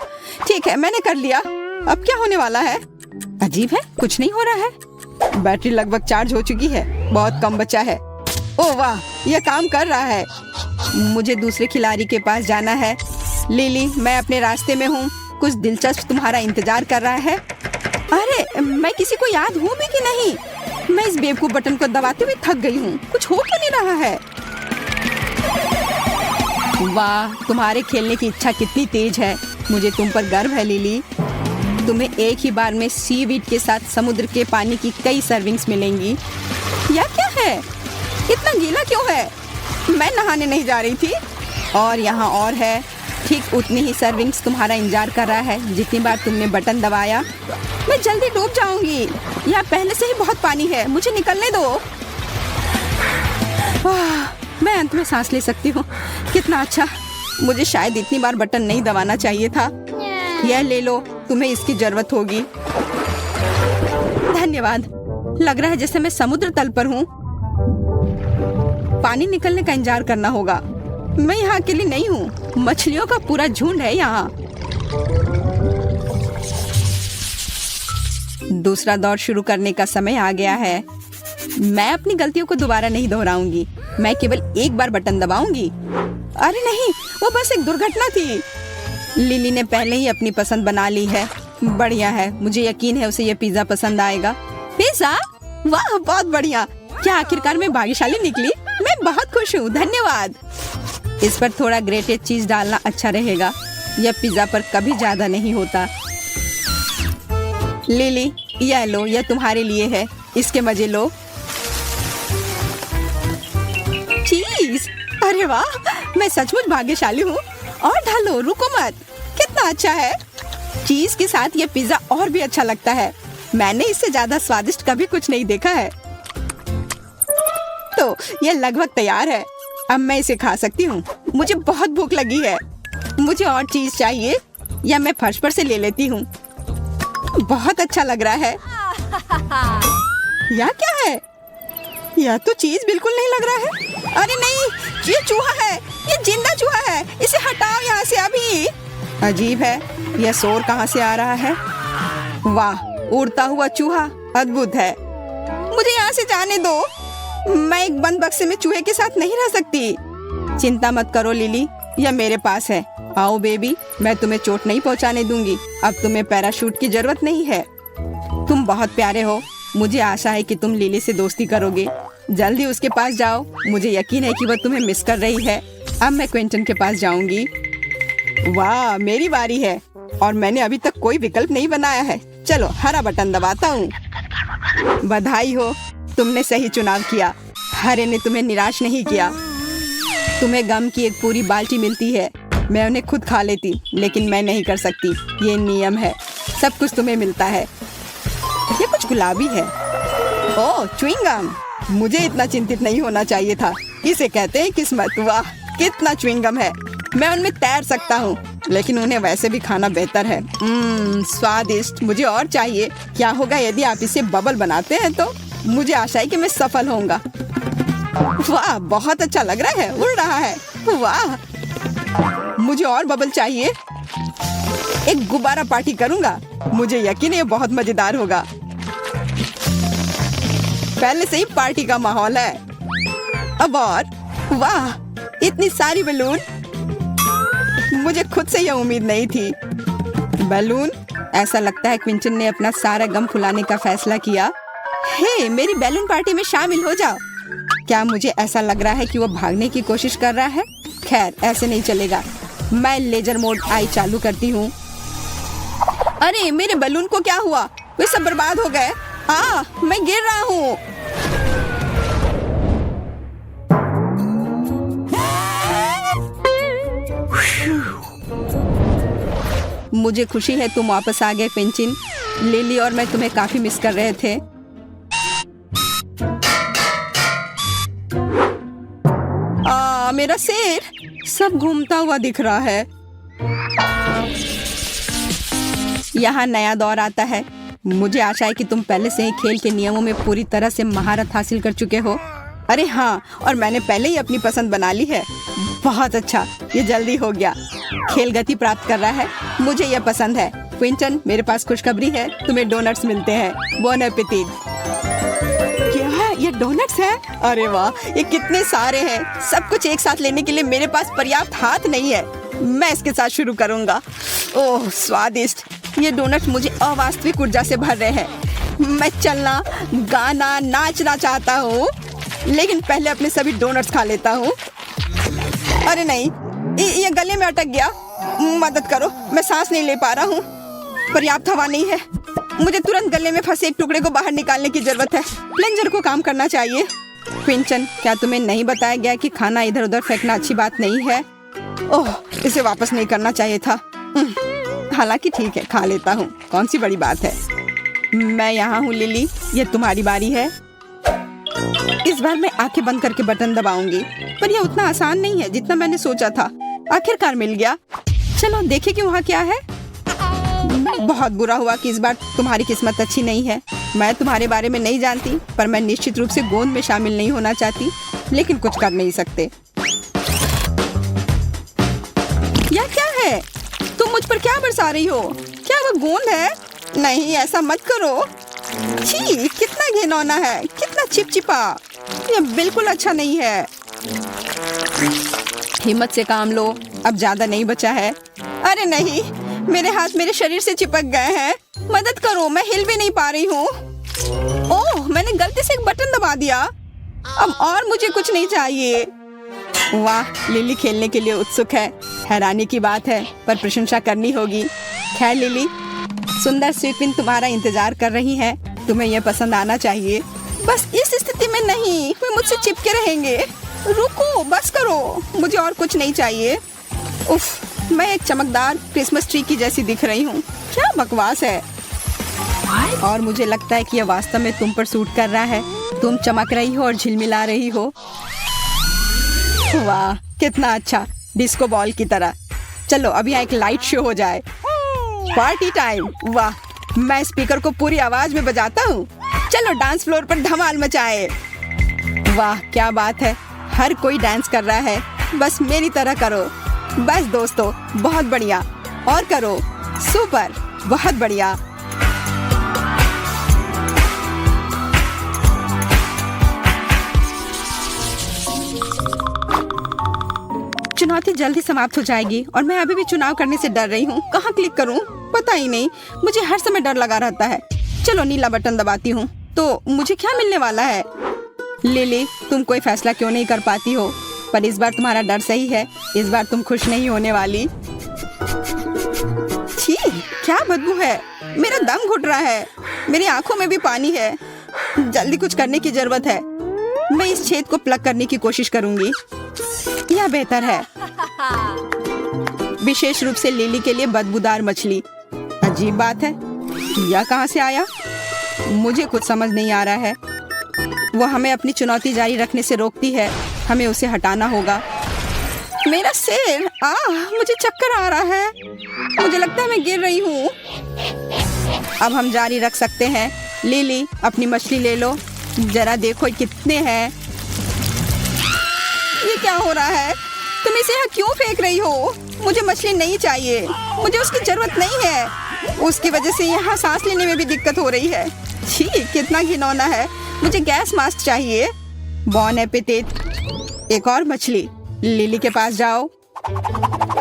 ठीक है, मैंने कर लिया। अब क्या होने वाला है? अजीब है, कुछ नहीं हो रहा है। बैटरी लगभग चार्ज हो चुकी है, बहुत कम बचा है। ओह वाह, यह काम कर रहा है। मुझे दूसरे खिलाड़ी के पास जाना है। लिली, मैं अपने रास्ते में हूँ। कुछ दिलचस्प तुम्हारा इंतजार कर रहा है। अरे, मैं किसी को याद हूँ भी कि नहीं? मैं इस बेवकूफ बटन को दबाते हुए थक गई हूँ। कुछ हो क्यों नहीं रहा है? वाह, तुम्हारे खेलने की इच्छा कितनी तेज है। मुझे तुम पर गर्व है लिली। तुम्हें एक ही बार में सीवीड के साथ समुद्र के पानी की कई सर्विंग्स मिलेंगी। यह क्या है? इतना गीला क्यों है? मैं नहाने नहीं जा रही थी। और यहाँ और है। ठीक उतनी ही सर्विंग्स तुम्हारा इंतजार कर रहा है जितनी बार तुमने बटन दबाया। मैं जल्दी डूब जाऊंगी। यहाँ पहले से ही बहुत पानी है, मुझे निकलने दो। मैं अंत में सांस ले सकती हूँ। कितना अच्छा। मुझे शायद इतनी बार बटन नहीं दबाना चाहिए था। यह ले लो, तुम्हें इसकी जरूरत होगी। धन्यवाद। लग रहा है जैसे मैं समुद्र तल पर हूँ। पानी निकलने का इंतजार करना होगा। मैं यहाँ अकेली नहीं हूँ, मछलियों का पूरा झुंड है यहाँ। दूसरा दौर शुरू करने का समय आ गया है। मैं अपनी गलतियों को दोबारा नहीं दोहराऊंगी। मैं केवल एक बार बटन दबाऊंगी। अरे नहीं, वो बस एक दुर्घटना थी। लिली ने पहले ही अपनी पसंद बना ली है। बढ़िया है, मुझे यकीन है उसे ये पिज्जा पसंद आएगा। पिज्जा? वाह, बहुत बढ़िया। क्या आखिरकार मैं भाग्यशाली निकली? मैं बहुत खुश हूँ, धन्यवाद। इस पर थोड़ा ग्रेटेड चीज डालना अच्छा रहेगा। यह पिज्जा पर कभी ज्यादा नहीं होता। लिली, यह लो, यह तुम्हारे लिए है। इसके मजे लो। चीज! अरे वाह, मैं सचमुच भाग्यशाली हूँ। और ढालो, रुको मत। कितना अच्छा है। चीज के साथ यह पिज्जा और भी अच्छा लगता है। मैंने इससे ज्यादा स्वादिष्ट कभी कुछ नहीं देखा है। तो यह लगभग तैयार है। अब मैं इसे खा सकती हूँ। मुझे बहुत भूख लगी है। मुझे और चीज चाहिए या मैं फर्श पर से ले लेती हूँ। बहुत अच्छा लग रहा है। यह क्या है? यह तो चीज बिल्कुल नहीं लग रहा है। अरे नहीं, ये चूहा है। ये जिंदा चूहा है। इसे हटाओ यहाँ से अभी। अजीब है, यह शोर कहाँ से आ रहा है? वाह, उड़ता हुआ चूहा अद्भुत है। मुझे यहाँ से जाने दो। मैं एक बंद बक्से में चूहे के साथ नहीं रह सकती। चिंता मत करो लिली, यह मेरे पास है। आओ बेबी, मैं तुम्हें चोट नहीं पहुँचाने दूंगी। अब तुम्हें पैराशूट की जरूरत नहीं है। तुम बहुत प्यारे हो। मुझे आशा है कि तुम लिली से दोस्ती करोगे। जल्दी उसके पास जाओ। मुझे यकीन है कि वह तुम्हें मिस कर रही है। अब मैं क्विंटन के पास जाऊंगी। वाह, मेरी बारी है और मैंने अभी तक कोई विकल्प नहीं बनाया है। चलो हरा बटन दबाता हूँ। बधाई हो, तुमने सही चुनाव किया। हरे ने तुम्हें निराश नहीं किया। तुम्हें गम की एक पूरी बाल्टी मिलती है। मैं उन्हें खुद खा लेती, लेकिन मैं नहीं कर सकती। ये नियम है। सब कुछ तुम्हें मिलता है। ये कुछ गुलाबी है। ओह, च्युइंगम। मुझे इतना चिंतित नहीं होना चाहिए था। इसे कहते हैं किस्मत। वाह, कितना च्युइंगम है। मैं उनमें तैर सकता हूँ, लेकिन उन्हें वैसे भी खाना बेहतर है। स्वादिष्ट। मुझे और चाहिए। क्या होगा यदि आप इसे बबल बनाते हैं? तो मुझे आशा है कि मैं सफल होऊंगा। वाह, बहुत अच्छा लग रहा है। उड़ रहा है। वाह, मुझे और बबल चाहिए। एक गुब्बारा पार्टी करूंगा। मुझे यकीन है ये बहुत मजेदार होगा। पहले से ही पार्टी का माहौल है। अब और वाह, इतनी सारी बैलून। मुझे खुद से यह उम्मीद नहीं थी। बैलून। ऐसा लगता है क्विंटन ने अपना सारा गम फुलाने का फैसला किया। हे, मेरी बैलून पार्टी में शामिल हो जाओ। क्या मुझे ऐसा लग रहा है कि वो भागने की कोशिश कर रहा है? खैर, ऐसे नहीं चलेगा। मैं लेजर मोड आई चालू करती हूँ। अरे, मेरे बैलून को क्या हुआ? वे सब बर्बाद हो गए। मैं गिर रहा हूँ। मुझे खुशी है तुम वापस आ गए क्विंटन। लिली और मैं तुम्हें काफी मिस कर रहे थे। मेरा सिर सब घूमता हुआ दिख रहा है। यहाँ नया दौर आता है। मुझे आशा है कि तुम पहले से ही खेल के नियमों में पूरी तरह से महारत हासिल कर चुके हो। अरे हाँ, और मैंने पहले ही अपनी पसंद बना ली है। बहुत अच्छा, ये जल्दी हो गया। खेल गति प्राप्त कर रहा है। मुझे यह पसंद है। क्विंटन, मेरे पास खुशखबरी है। तुम्हें डोनट्स मिलते हैं। Bone appétit. क्या है? ये डोनट्स है? अरे वाह, ये कितने सारे हैं। सब कुछ एक साथ लेने के लिए मेरे पास पर्याप्त हाथ नहीं है। मैं इसके साथ शुरू करूंगा। ओह, स्वादिष्ट। ये डोनट्स मुझे अवास्तविक ऊर्जा से भर रहे हैं। मैं चलना, गाना, नाचना चाहता हूँ, लेकिन पहले अपने सभी डोनट्स खा लेता हूँ। अरे नहीं, ये गले में अटक गया। मदद करो, मैं सांस नहीं ले पा रहा हूँ। पर्याप्त हवा नहीं है। मुझे तुरंत गले में फंसे एक टुकड़े को बाहर निकालने की जरूरत है। प्लंजर को काम करना चाहिए। क्विंटन, क्या तुम्हें नहीं बताया गया कि खाना इधर उधर फेंकना अच्छी बात नहीं है? ओह, इसे वापस नहीं करना चाहिए था। हालांकि ठीक है, खा लेता हूँ। कौन सी बड़ी बात है। मैं यहाँ हूँ लिली, ये तुम्हारी बारी है। इस बार मैं आंखें बंद करके बटन दबाऊंगी, पर यह उतना आसान नहीं है जितना मैंने सोचा था। आखिरकार मिल गया। चलो देखें कि वहाँ क्या है। बहुत बुरा हुआ कि इस बार तुम्हारी किस्मत अच्छी नहीं है। मैं तुम्हारे बारे में नहीं जानती, पर मैं निश्चित रूप से गोंद में शामिल नहीं होना चाहती, लेकिन कुछ कर नहीं सकते। यह क्या है? तुम मुझ पर क्या बरसा रही हो? क्या वह गोंद है? नहीं, ऐसा मत करो। छी, कितना घिनौना है, कितना चिपचिपा। यह बिल्कुल अच्छा नहीं है। हिम्मत से काम लो, अब ज्यादा नहीं बचा है। अरे नहीं, मेरे हाथ मेरे शरीर से चिपक गए हैं। मदद करो, मैं हिल भी नहीं पा रही हूँ। ओह, मैंने गलती से एक बटन दबा दिया। अब और मुझे कुछ नहीं चाहिए। वाह, लिली खेलने के लिए उत्सुक है। हैरानी की बात है, पर प्रशंसा करनी होगी। खैर लिली, सुंदर स्वीपिन तुम्हारा इंतजार कर रही है। तुम्हें यह पसंद आना चाहिए। बस इस स्थिति में नहीं, वे मुझसे चिपके रहेंगे। रुको, बस करो, मुझे और कुछ नहीं चाहिए। उफ, मैं एक चमकदार क्रिसमस ट्री की जैसी दिख रही हूँ। क्या बकवास है। और मुझे लगता है कि यह वास्तव में तुम पर सूट कर रहा है। तुम चमक रही हो और झिलमिला रही हो। वाह कितना अच्छा, डिस्को बॉल की तरह। चलो अभी यहाँ एक लाइट शो हो जाए। Party time. वाह, मैं स्पीकर को पूरी आवाज में बजाता हूँ। चलो डांस फ्लोर पर धमाल मचाए। वाह क्या बात है, हर कोई डांस कर रहा है, बस मेरी तरह करो। बस दोस्तों, बहुत बढ़िया, और करो। सुपर, बहुत बढ़िया। चुनौती जल्दी समाप्त हो जाएगी और मैं अभी भी चुनाव करने से डर रही हूँ। कहाँ क्लिक करूँ पता ही नहीं, मुझे हर समय डर लगा रहता है। चलो नीला बटन दबाती हूँ तो मुझे क्या मिलने वाला है? लिली, तुम कोई फैसला क्यों नहीं कर पाती हो? पर इस बार तुम्हारा डर सही है, इस बार तुम खुश नहीं होने वाली। छी, क्या बदबू है, मेरा दम घुट रहा है, मेरी आंखों में भी पानी है। जल्दी कुछ करने की जरूरत है। मैं इस छेद को प्लग करने की कोशिश करूंगी, यह बेहतर है। विशेष रूप से लिली के लिए बदबूदार मछली। अजीब बात है, यह कहाँ से आया? मुझे कुछ समझ नहीं आ रहा है। वो हमें अपनी चुनौती जारी रखने से रोकती है, हमें उसे हटाना होगा। मेरा सिर, मुझे चक्कर आ रहा है, मुझे लगता है मैं गिर रही हूँ। अब हम जारी रख सकते हैं। लिली, अपनी मछली ले लो, जरा देखो कितने हैं। ये क्या हो रहा है? तुम इसे यहाँ क्यों फेंक रही हो? मुझे मछली नहीं चाहिए, मुझे उसकी जरूरत नहीं है। उसकी वजह से यहाँ सांस लेने में भी दिक्कत हो रही है। छी, कितना घिनौना है। मुझे गैस मास्क चाहिए। बॉन एपिटेट। एक और मछली। लिली के पास जाओ।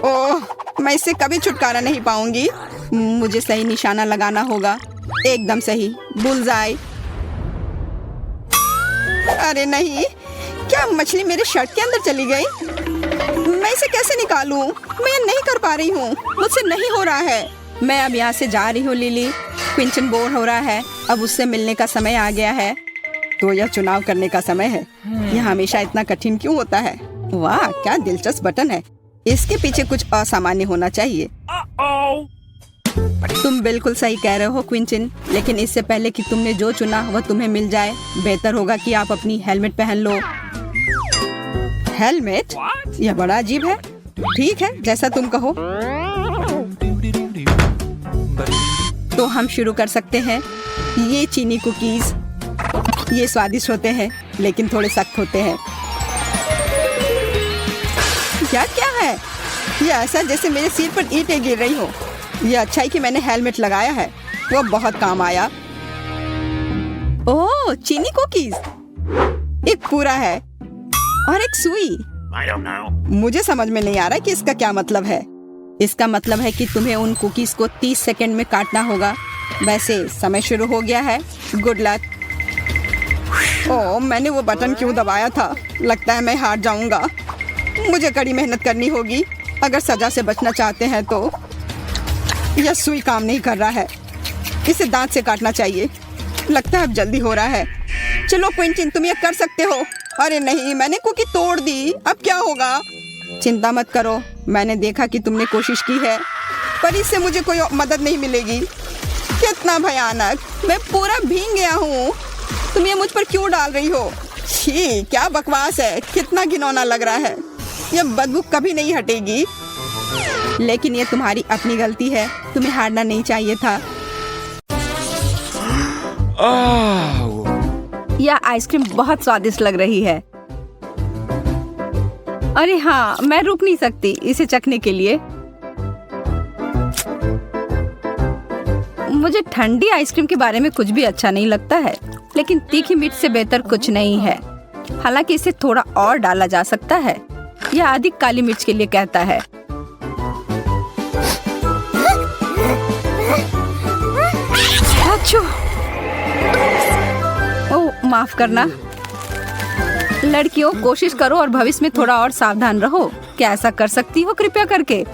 ओह, मैं इससे कभी छुटकारा नहीं पाऊंगी। मुझे सही निशाना लगाना होगा, एकदम सही, बुलजाई। अरे नहीं, क्या मछली मेरे शर्ट के अंदर चली गई? मैं इसे कैसे निकालूं? मैं ये नहीं कर पा रही हूँ, मुझसे नहीं हो रहा है। मैं अब यहाँ से जा रही हूँ लिली। क्विंटन बोर हो रहा है, अब उससे मिलने का समय आ गया है। तो यह चुनाव करने का समय है। यह हमेशा इतना कठिन क्यों होता है? वाह क्या दिलचस्प बटन है, इसके पीछे कुछ असामान्य होना चाहिए। तुम बिल्कुल सही कह रहे हो क्विंटन, लेकिन इससे पहले कि तुमने जो चुना वह तुम्हें मिल जाए, बेहतर होगा कि आप अपनी हेलमेट पहन लो। हेलमेट? यह बड़ा अजीब है। ठीक है, जैसा तुम कहो। तो हम शुरू कर सकते हैं। ये चीनी कुकीज, ये स्वादिष्ट होते हैं लेकिन थोड़े सख्त होते हैं। क्या क्या है? यह ऐसा जैसे मेरे सिर पर ईंटें गिर रही हो। यह अच्छा है कि मैंने हेलमेट लगाया है, वो बहुत काम आया। ओह, चीनी कुकीज। एक पूरा है और एक सुई। मुझे समझ में नहीं आ रहा कि इसका क्या मतलब है। इसका मतलब है कि तुम्हें उन कुकीज को 30 सेकंड में काटना होगा। वैसे समय शुरू हो गया है, गुड लक। ओह, मैंने वो बटन क्यों दबाया था? लगता है मैं हार जाऊंगा। मुझे कड़ी मेहनत करनी होगी अगर सजा से बचना चाहते हैं तो। यह सुई काम नहीं कर रहा है, इसे दांत से काटना चाहिए। लगता है अब जल्दी हो रहा है। चलो क्विंटन, तुम ये कर सकते हो। अरे नहीं, मैंने कुकी तोड़ दी, अब क्या होगा? चिंता मत करो, मैंने देखा कि तुमने कोशिश की है, पर इससे मुझे कोई मदद नहीं मिलेगी। कितना भयानक, मैं पूरा भीग गया हूँ। तुम ये मुझ पर क्यों डाल रही हो? छी, क्या बकवास है, कितना घिनौना लग रहा है। यह बदबू कभी नहीं हटेगी। लेकिन ये तुम्हारी अपनी गलती है, तुम्हें हारना नहीं चाहिए था। यह आइसक्रीम बहुत स्वादिष्ट लग रही है। अरे हाँ, मैं रुक नहीं सकती इसे चखने के लिए। मुझे ठंडी आइसक्रीम के बारे में कुछ भी अच्छा नहीं लगता है, लेकिन तीखी मिर्च से बेहतर कुछ नहीं है। हालांकि इसे थोड़ा और डाला जा सकता है। यह अधिक काली मिर्च के लिए कहता है। ओह, माफ करना। लड़कियों, कोशिश करो और भविष्य में थोड़ा और सावधान रहो। क्या ऐसा कर सकती हो कृपया करके?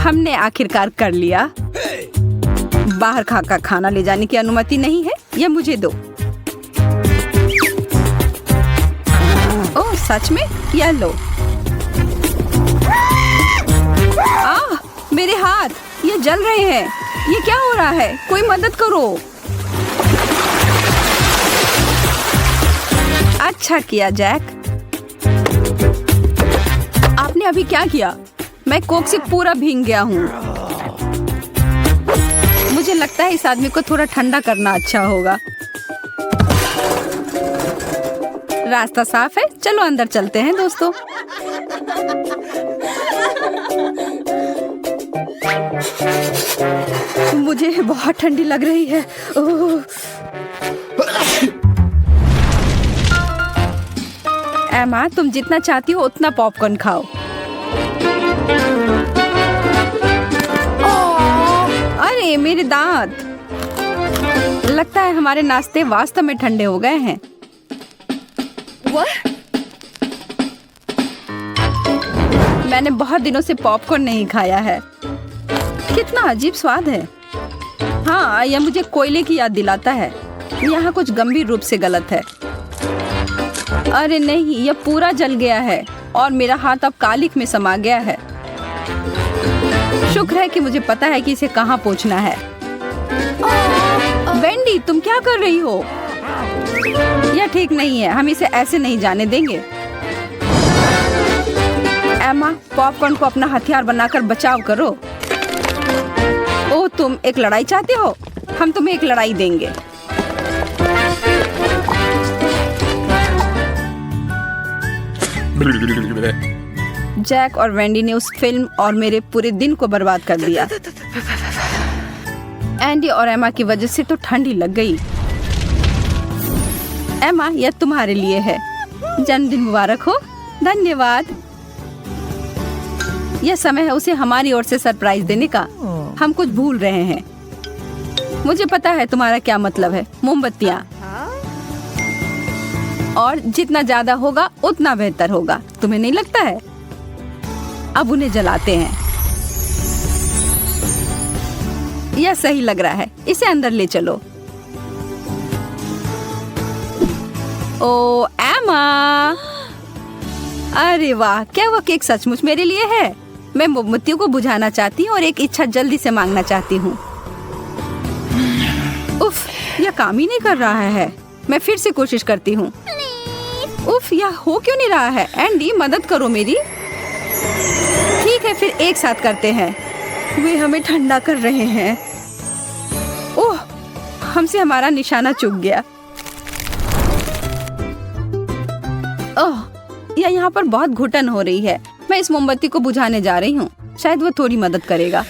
हमने आखिरकार कर लिया। बाहर का खाना ले जाने की अनुमति नहीं है, यह मुझे दो। ओह सच में? यह लो। मेरे हाथ, ये जल रहे हैं। ये क्या हो रहा है? कोई मदद करो। अच्छा किया जैक। आपने अभी क्या किया? मैं कोक से पूरा भीग गया हूँ। मुझे लगता है इस आदमी को थोड़ा ठंडा करना अच्छा होगा। रास्ता साफ है, चलो अंदर चलते हैं दोस्तों। मुझे बहुत ठंडी लग रही है। ओह। एमा, तुम जितना चाहती हो उतना पॉपकॉर्न खाओ। अरे मेरे दांत! लगता है हमारे नाश्ते वास्तव में ठंडे हो गए हैं। मैंने बहुत दिनों से पॉपकॉर्न नहीं खाया है। कितना अजीब स्वाद है। हाँ, यह मुझे कोयले की याद दिलाता है। यहाँ कुछ गंभीर रूप से गलत है। अरे नहीं, यह पूरा जल गया है और मेरा हाथ अब कालिक में समा गया है। शुक्र है कि मुझे पता है कि इसे कहाँ पोंछना है। वेंडी, तुम क्या कर रही हो? यह ठीक नहीं है, हम इसे ऐसे नहीं जाने देंगे। एमा, पॉपकॉर्न को अपना हथियार बनाकर बचाव करो। ओह, तुम एक लड़ाई चाहते हो? हम तुम्हें एक लड़ाई देंगे। जैक और वेंडी ने उस फिल्म और मेरे पूरे दिन को बर्बाद कर दिया। एंडी और एमा की वजह से तो ठंडी लग गई। एमा, यह तुम्हारे लिए है। जन्मदिन मुबारक हो। धन्यवाद। यह समय है उसे हमारी ओर से सरप्राइज देने का। हम कुछ भूल रहे हैं। मुझे पता है तुम्हारा क्या मतलब है। मोमबत्तियाँ। और जितना ज्यादा होगा उतना बेहतर होगा, तुम्हें नहीं लगता है? अब उन्हें जलाते हैं। यह सही लग रहा है। इसे अंदर ले चलो। ओ एमा! अरे वाह, क्या वह केक सचमुच मेरे लिए है? मैं मोमबत्तियों को बुझाना चाहती हूँ और एक इच्छा जल्दी से मांगना चाहती हूँ। उफ, यह काम ही नहीं कर रहा है। मैं फिर से कोशिश करती हूँ। उफ, यह हो क्यों नहीं रहा है? एंडी, मदद करो मेरी। ठीक है, फिर एक साथ करते हैं। वे हमें ठंडा कर रहे हैं। ओह, हमसे हमारा निशाना चूक गया। ओह, यह यहाँ पर बहुत घुटन हो रही है। मैं इस मोमबत्ती को बुझाने जा रही हूँ। शायद वो थोड़ी मदद करेगा।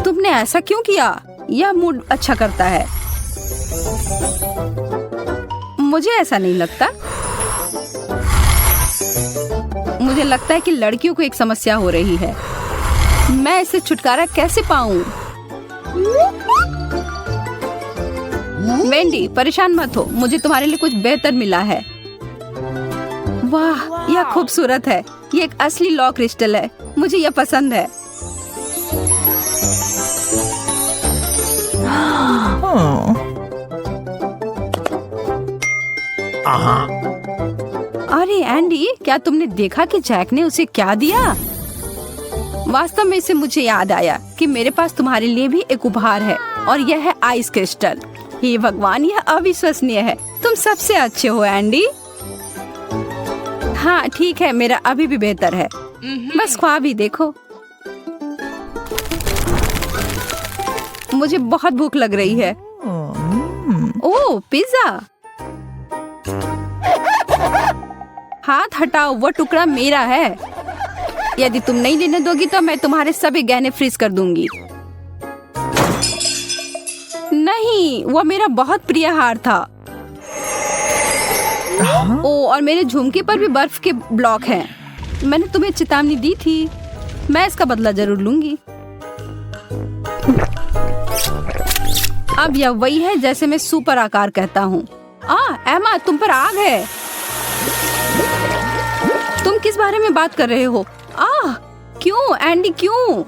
तुमने ऐसा क्यों किया? यह मूड अच्छा करता है। मुझे ऐसा नहीं लगता। मुझे लगता है कि लड़कियों को एक समस्या हो रही है। मैं इससे छुटकारा कैसे पाऊं? वेंडी, परेशान मत हो। मुझे तुम्हारे लिए कुछ बेहतर मिला है। वाह, यह खूबसूरत है। ये एक असली लॉ क्रिस्टल है। मुझे यह पसंद है। अरे एंडी, क्या तुमने देखा कि जैक ने उसे क्या दिया? वास्तव में इससे मुझे याद आया कि मेरे पास तुम्हारे लिए भी एक उपहार है और यह है आइस क्रिस्टल। हे भगवान, यह अविश्वसनीय है। तुम सबसे अच्छे हो एंडी। हाँ ठीक है, मेरा अभी भी बेहतर है। बस ख्वाब ही देखो। मुझे बहुत भूख लग रही है। ओह, पिज्जा। हाथ हटाओ, वो टुकड़ा मेरा है। यदि तुम नहीं लेने दोगी तो मैं तुम्हारे सभी गहने फ्रीज कर दूंगी। नहीं, वो मेरा बहुत प्रिय हार था। ओ, और मेरे झुमके पर भी बर्फ के ब्लॉक हैं। मैंने तुम्हें चेतावनी दी थी। मैं इसका बदला जरूर लूंगी। अब यह वही है जैसे मैं सुपर आकार कहता हूँ। एमा, तुम पर आग है। तुम किस बारे में बात कर रहे हो? क्यों एंडी, क्यों?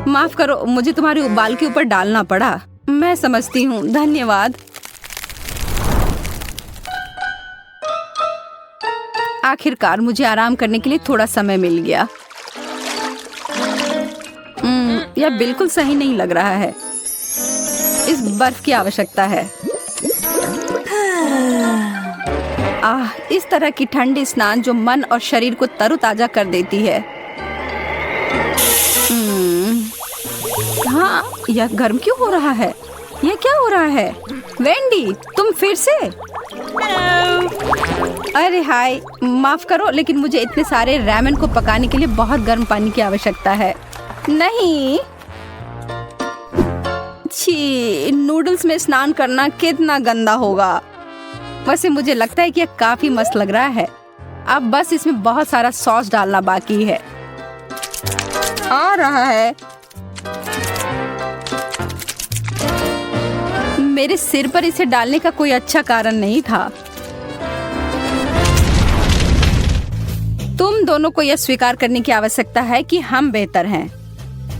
माफ करो, मुझे तुम्हारे बाल के ऊपर डालना पड़ा। मैं समझती हूँ, धन्यवाद। आखिरकार मुझे आराम करने के लिए थोड़ा समय मिल गया। यह बिल्कुल सही नहीं लग रहा है। इस बर्फ की आवश्यकता है। इस तरह की ठंडी स्नान जो मन और शरीर को तरोताजा कर देती है। हाँ, यह गर्म क्यों हो रहा है? यह क्या हो रहा है? वेंडी, तुम फिर से? अरे हाय, माफ करो, लेकिन मुझे इतने सारे रैमेन को पकाने के लिए बहुत गर्म पानी की आवश्यकता है। नहीं, छी, नूडल्स में स्नान करना कितना गंदा होगा। वैसे मुझे लगता है कि यह काफी मस्त लग रहा है। अब बस इसमें बहुत सारा सॉस डालना बाकी है। आ रहा है। मेरे सिर पर इसे डालने का कोई अच्छा कारण नहीं था। तुम दोनों को यह स्वीकार करने की आवश्यकता है कि हम बेहतर हैं।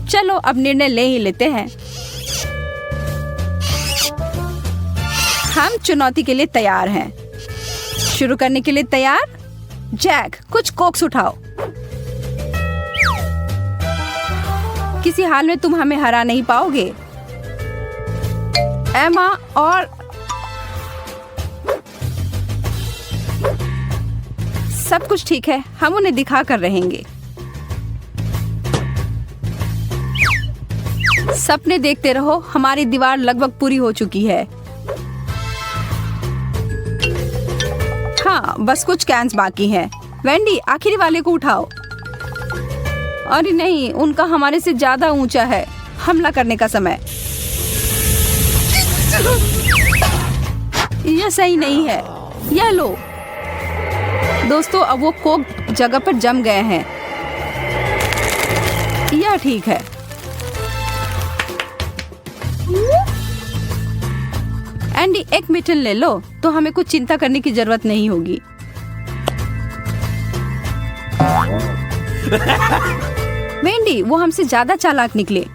चलो अब निर्णय ले ही लेते हैं। हम चुनौती के लिए तैयार हैं। शुरू करने के लिए तैयार? जैक, कुछ कोक्स उठाओ। किसी हाल में तुम हमें हरा नहीं पाओगे। एमा और सब कुछ ठीक है, हम उन्हें दिखा कर रहेंगे। सपने देखते रहो, हमारी दीवार लगभग पूरी हो चुकी है। हाँ, बस कुछ कैंस बाकी हैं। वेंडी, आखिरी वाले को उठाओ। अरे नहीं, उनका हमारे से ज्यादा ऊंचा है। हमला करने का समय। यह सही नहीं है। यह लो दोस्तों, अब वो कोक जगह पर जम गए हैं। यह ठीक है। एंडी, एक मिटन ले लो तो हमें कुछ चिंता करने की जरूरत नहीं होगी। वेंडी, वो हमसे ज्यादा चालाक निकले।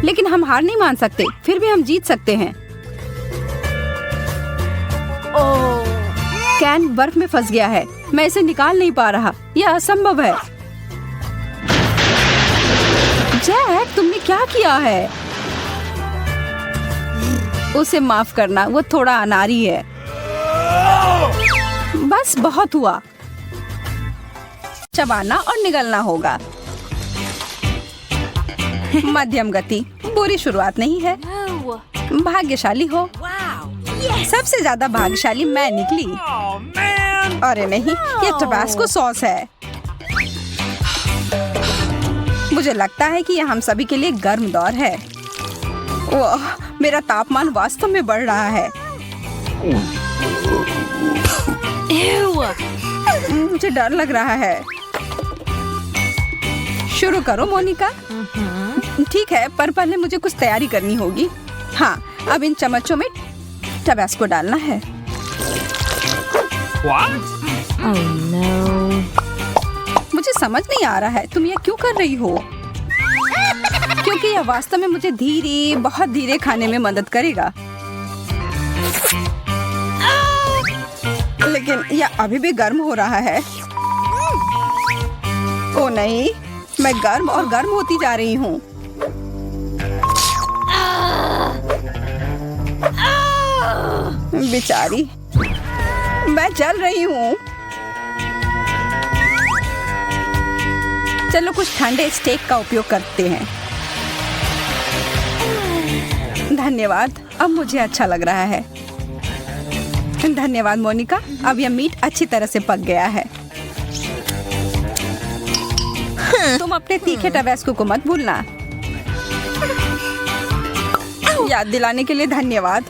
लेकिन हम हार नहीं मान सकते, फिर भी हम जीत सकते हैं। कैन बर्फ में फंस गया है। मैं इसे निकाल नहीं पा रहा। यह असंभव है। जैक, तुमने क्या किया है? उसे माफ करना, वो थोड़ा अनाड़ी है। बस बहुत हुआ। चबाना और निगलना होगा। मध्यम गति, बुरी शुरुआत नहीं है। भाग्यशाली हो। सबसे ज्यादा भाग्यशाली मैं निकली। अरे नहीं, ये टबास्को सॉस है। मुझे लगता है कि यह हम सभी के लिए गर्म दौर है। वाह, मेरा तापमान वास्तव में बढ़ रहा है। मुझे डर लग रहा है। शुरू करो मोनिका। ठीक है, पर पहले मुझे कुछ तैयारी करनी होगी। हाँ, अब इन चम्मचों में टबास्को डालना है। Oh no. मुझे समझ नहीं आ रहा है, तुम यह क्यों कर रही हो? क्योंकि यह वास्तव में मुझे धीरे, बहुत धीरे खाने में मदद करेगा। लेकिन यह अभी भी गर्म हो रहा है। ओ नहीं, मैं गर्म और गर्म होती जा रही हूँ। बेचारी, मैं जल रही हूँ। चलो कुछ ठंडे स्टेक का उपयोग करते हैं। धन्यवाद, अब मुझे अच्छा लग रहा है। धन्यवाद मोनिका, अब यह मीट अच्छी तरह से पक गया है। तुम अपने तीखे टबास्को को मत भूलना। याद दिलाने के लिए धन्यवाद।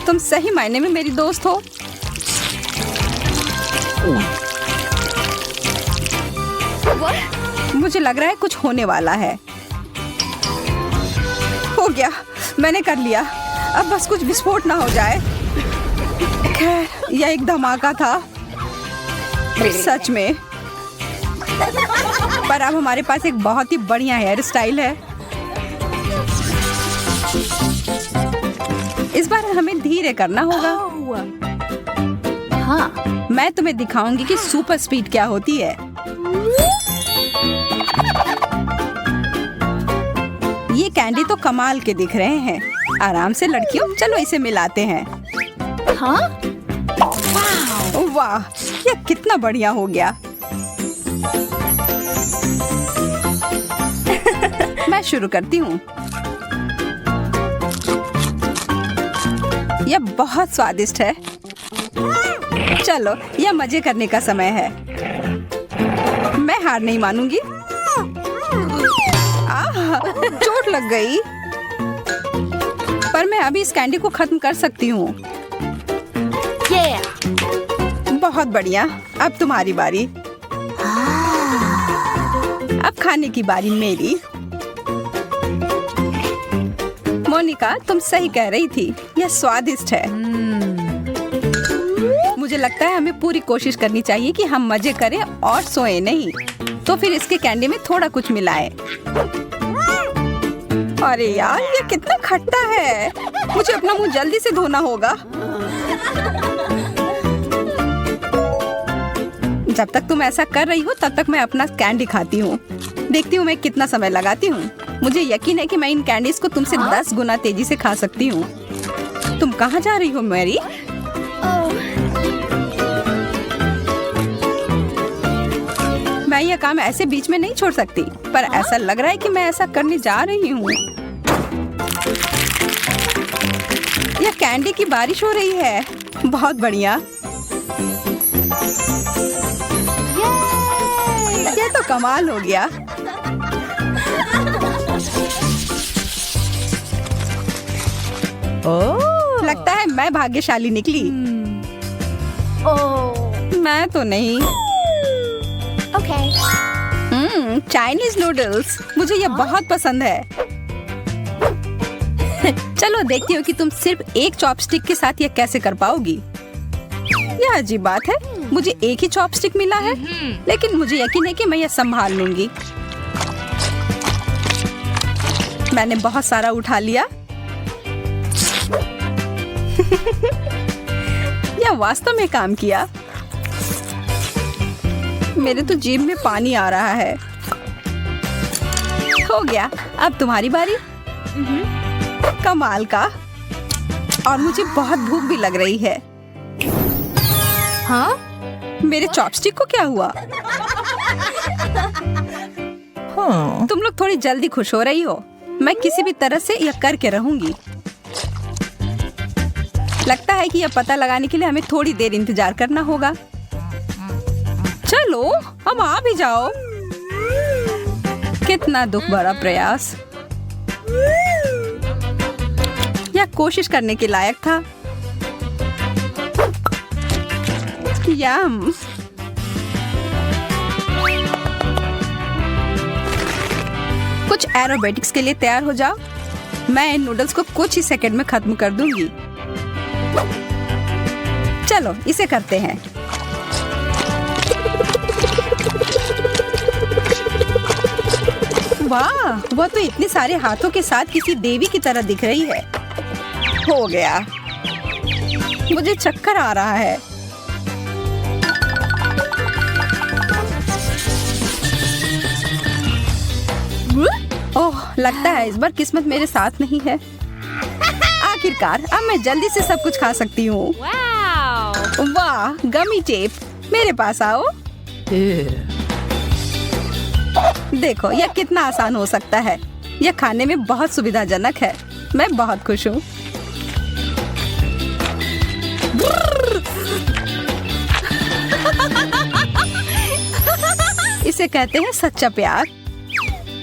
तुम सही मायने में मेरी दोस्त हो। मुझे लग रहा है कुछ होने वाला है। हो गया, मैंने कर लिया। अब बस कुछ विस्फोट ना हो जाए। खैर, यह एक धमाका था सच में। पर अब हमारे पास एक बहुत ही बढ़िया हेयर स्टाइल है। इस बार हमें धीरे करना होगा। हाँ, मैं तुम्हें दिखाऊंगी कि सुपर स्पीड क्या होती है। कैंडी तो कमाल के दिख रहे हैं। आराम से लड़कियों, चलो इसे मिलाते हैं। Huh? वाह, ये कितना बढ़िया हो गया। मैं शुरू करती हूँ। यह बहुत स्वादिष्ट है। चलो, यह मजे करने का समय है। मैं हार नहीं मानूंगी। आह, चोट लग गई। पर मैं अभी इस कैंडी को खत्म कर सकती हूँ। Yeah. बहुत बढ़िया। अब तुम्हारी बारी। अब खाने की बारी मेरी। मोनिका, तुम सही कह रही थी, यह स्वादिष्ट है। मुझे लगता है हमें पूरी कोशिश करनी चाहिए कि हम मजे करें और सोए नहीं। तो फिर इसके कैंडी में थोड़ा कुछ मिलाएं। अरे यार, ये कितना खट्टा है। मुझे अपना मुंह जल्दी से धोना होगा। जब तक तुम ऐसा कर रही हो तब तक मैं अपना कैंडी खाती हूँ। देखती हूँ मैं कितना समय लगाती हूँ। मुझे यकीन है कि मैं इन कैंडीज को तुमसे 10 गुना तेजी से खा सकती हूँ। तुम कहाँ जा रही हो मैरी? मैं यह काम ऐसे बीच में नहीं छोड़ सकती, पर ऐसा लग रहा है कि मैं ऐसा करने जा रही हूँ। यह कैंडी की बारिश हो रही है। बहुत बढ़िया। ये तो कमाल हो गया। Oh. लगता है मैं भाग्यशाली निकली। Oh. मैं तो नहीं। Okay. चाइनीज नूडल्स, मुझे ये बहुत पसंद है। चलो देखती हूँ कि तुम सिर्फ एक चॉपस्टिक के साथ ये कैसे कर पाओगी। यह अजीब बात है, मुझे एक ही चॉपस्टिक मिला है, लेकिन मुझे यकीन है कि मैं यह संभाल लूंगी। मैंने बहुत सारा उठा लिया। यह वास्तव में काम किया। मेरे तो जीभ में पानी आ रहा है। हो गया, अब तुम्हारी बारी। कमाल का। और मुझे बहुत भूख भी लग रही है। हाँ? मेरे चॉपस्टिक को क्या हुआ? तुम लोग थोड़ी जल्दी खुश हो रही हो। मैं किसी भी तरह से यह करके रहूंगी। लगता है कि यह पता लगाने के लिए हमें थोड़ी देर इंतजार करना होगा। चलो, अब आ भी जाओ। कितना दुख भरा प्रयास। यह कोशिश करने के लायक था। यम। कुछ एरोबेटिक्स के लिए तैयार हो जाओ। मैं इन नूडल्स को कुछ ही सेकंड में खत्म कर दूंगी। चलो, इसे करते हैं। वाह, वह तो इतने सारे हाथों के साथ किसी देवी की तरह दिख रही है। हो गया। मुझे चक्कर आ रहा है। ओह, लगता है इस बार किस्मत मेरे साथ नहीं है। आखिरकार अब मैं जल्दी से सब कुछ खा सकती हूँ। Wow. वाह, गमी टेप, मेरे पास आओ। देखो, यह कितना आसान हो सकता है। यह खाने में बहुत सुविधाजनक है। मैं बहुत खुश हूँ। इसे कहते हैं सच्चा प्यार।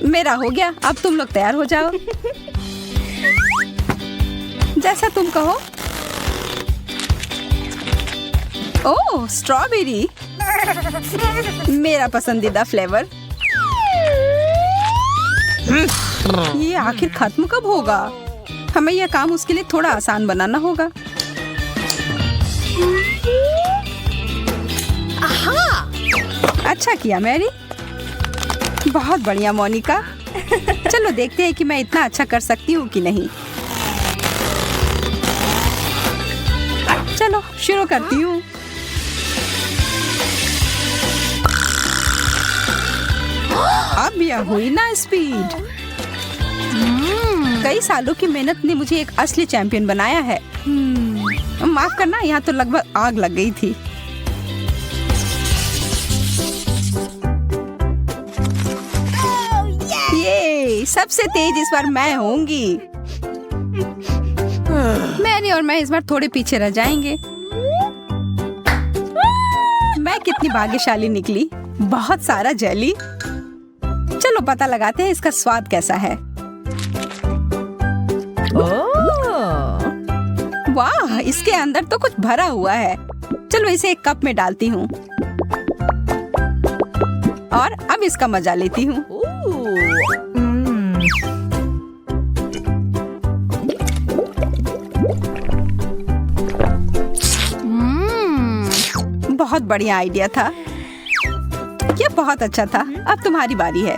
मेरा हो गया, अब तुम लोग तैयार हो जाओ। जैसा तुम कहो। ओह, स्ट्रॉबेरी, मेरा पसंदीदा फ्लेवर। ये आखिर खत्म कब होगा? हमें यह काम उसके लिए थोड़ा आसान बनाना होगा। अच्छा किया मैरी। बहुत बढ़िया मोनिका। चलो देखते हैं कि मैं इतना अच्छा कर सकती हूँ कि नहीं। चलो शुरू करती हूँ। अब यह हुई ना स्पीड। कई सालों की मेहनत ने मुझे एक असली चैंपियन बनाया है। माफ करना, यहाँ तो लगभग आग लग गई थी। ये सबसे तेज इस बार मैं होंगी। मैरी और मैं इस बार थोड़े पीछे रह जाएंगे। मैं कितनी भाग्यशाली निकली। बहुत सारा जेली। चलो पता लगाते हैं इसका स्वाद कैसा है। वाह, इसके अंदर तो कुछ भरा हुआ है। चलो इसे एक कप में डालती हूँ और अब इसका मजा लेती हूँ। बहुत बढ़िया आइडिया था। ये बहुत अच्छा था। अब तुम्हारी बारी है।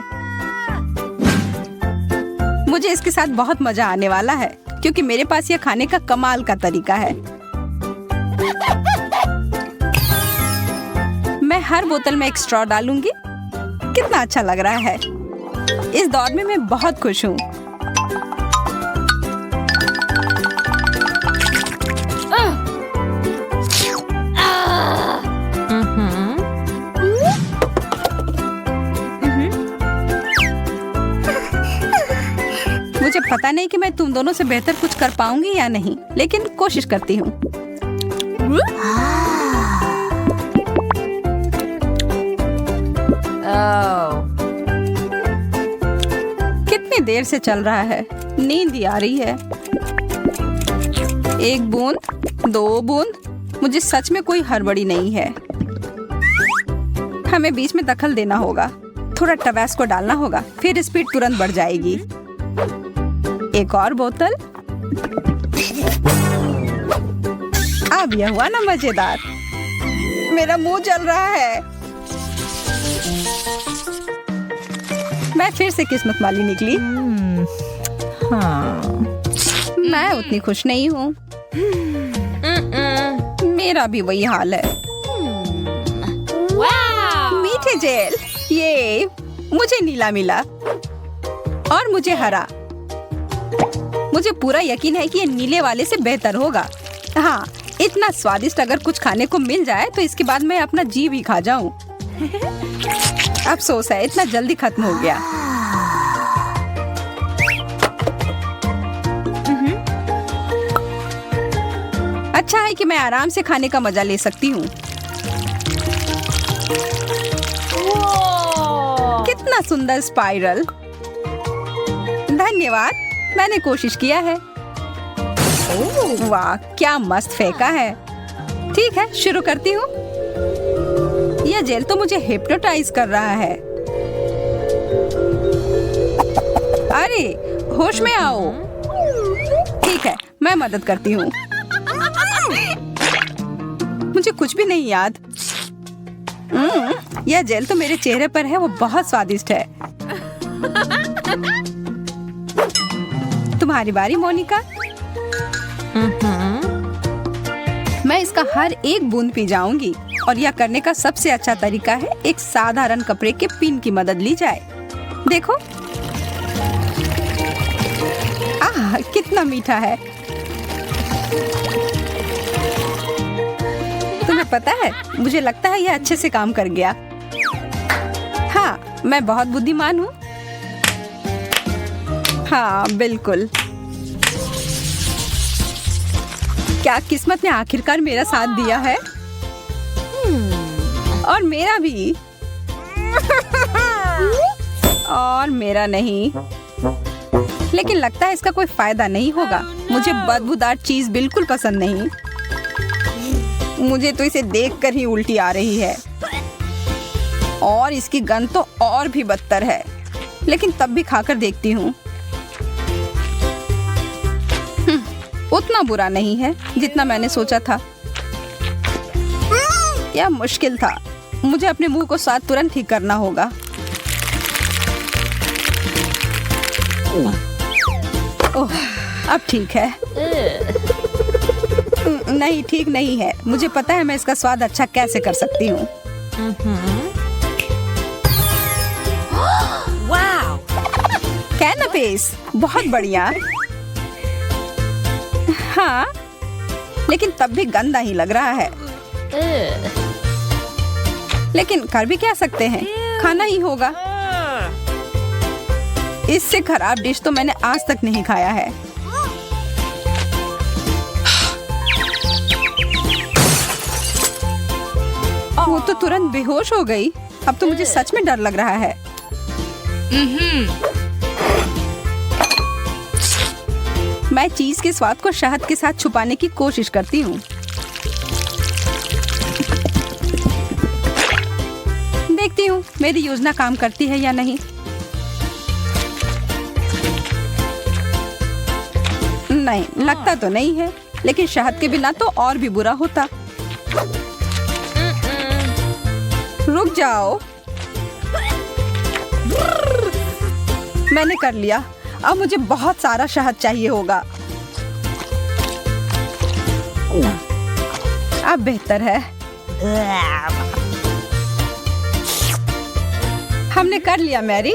मुझे इसके साथ बहुत मजा आने वाला है क्योंकि मेरे पास यह खाने का कमाल का तरीका है। मैं हर बोतल में एक स्ट्रॉ डालूंगी। कितना अच्छा लग रहा है। इस दौर में मैं बहुत खुश हूँ। मुझे पता नहीं कि मैं तुम दोनों से बेहतर कुछ कर पाऊंगी या नहीं, लेकिन कोशिश करती हूँ। कितनी देर से चल रहा है। नींद ही आ रही है। एक बूंद, 2 बूंद। मुझे सच में कोई हड़बड़ी नहीं है। हमें बीच में दखल देना होगा। थोड़ा टबैस्को डालना होगा, फिर स्पीड तुरंत बढ़ जाएगी। एक और बोतल। अब यह हुआ ना मजेदार। मेरा मुंह जल रहा है। मैं फिर से किस्मत वाली निकली। हाँ, मैं उतनी खुश नहीं हूँ। मेरा भी वही हाल है। मीठे जेल। ये मुझे नीला मिला और मुझे हरा। मुझे पूरा यकीन है कि ये नीले वाले से बेहतर होगा। हाँ, इतना स्वादिष्ट अगर कुछ खाने को मिल जाए तो इसके बाद मैं अपना जी भी खा जाऊं। अफसोस है, इतना जल्दी खत्म हो गया। अच्छा है कि मैं आराम से खाने का मजा ले सकती हूँ। कितना सुंदर स्पाइरल। धन्यवाद, मैंने कोशिश किया है। वाह, क्या मस्त फेंका है। ठीक है, शुरू करती हूँ। यह जेल तो मुझे हिप्नोटाइज कर रहा है। अरे, होश में आओ। ठीक है, मैं मदद करती हूँ। मुझे कुछ भी नहीं याद। यह जेल तो मेरे चेहरे पर है। वो बहुत स्वादिष्ट है। तुम्हारी बारी मोनिका। मैं इसका हर एक बूंद पी जाऊंगी और यह करने का सबसे अच्छा तरीका है एक साधारण कपड़े के पिन की मदद ली जाए। देखो, आह, कितना मीठा है। तुम्हें पता है, मुझे लगता है यह अच्छे से काम कर गया। हाँ, मैं बहुत बुद्धिमान हूँ। हाँ, बिल्कुल। क्या किस्मत ने आखिरकार मेरा साथ दिया है? और मेरा भी। और मेरा नहीं। लेकिन लगता है इसका कोई फायदा नहीं होगा। मुझे बदबूदार चीज बिल्कुल पसंद नहीं। मुझे तो इसे देखकर ही उल्टी आ रही है। और इसकी गंध तो और भी बदतर है। लेकिन तब भी खाकर देखती हूँ। उतना बुरा नहीं है जितना मैंने सोचा था। यह मुश्किल था। मुझे अपने मुंह को साथ तुरंत ठीक करना होगा। ओह, अब ठीक है। नहीं, ठीक नहीं है। मुझे पता है मैं इसका स्वाद अच्छा कैसे कर सकती हूँ। कैनपेस, बहुत बढ़िया। हाँ, लेकिन तब भी गंदा ही लग रहा है। लेकिन कर भी क्या सकते हैं, खाना ही होगा। इससे खराब डिश तो मैंने आज तक नहीं खाया है। वो तो तुरंत बेहोश हो गई। अब तो मुझे सच में डर लग रहा है। मैं चीज के स्वाद को शहद के साथ छुपाने की कोशिश करती हूँ। देखती हूँ मेरी योजना काम करती है या नहीं। नहीं, लगता तो नहीं है, लेकिन शहद के बिना तो और भी बुरा होता। रुक जाओ। मैंने कर लिया। अब मुझे बहुत सारा शहद चाहिए होगा। अब बेहतर है। हमने कर लिया मैरी।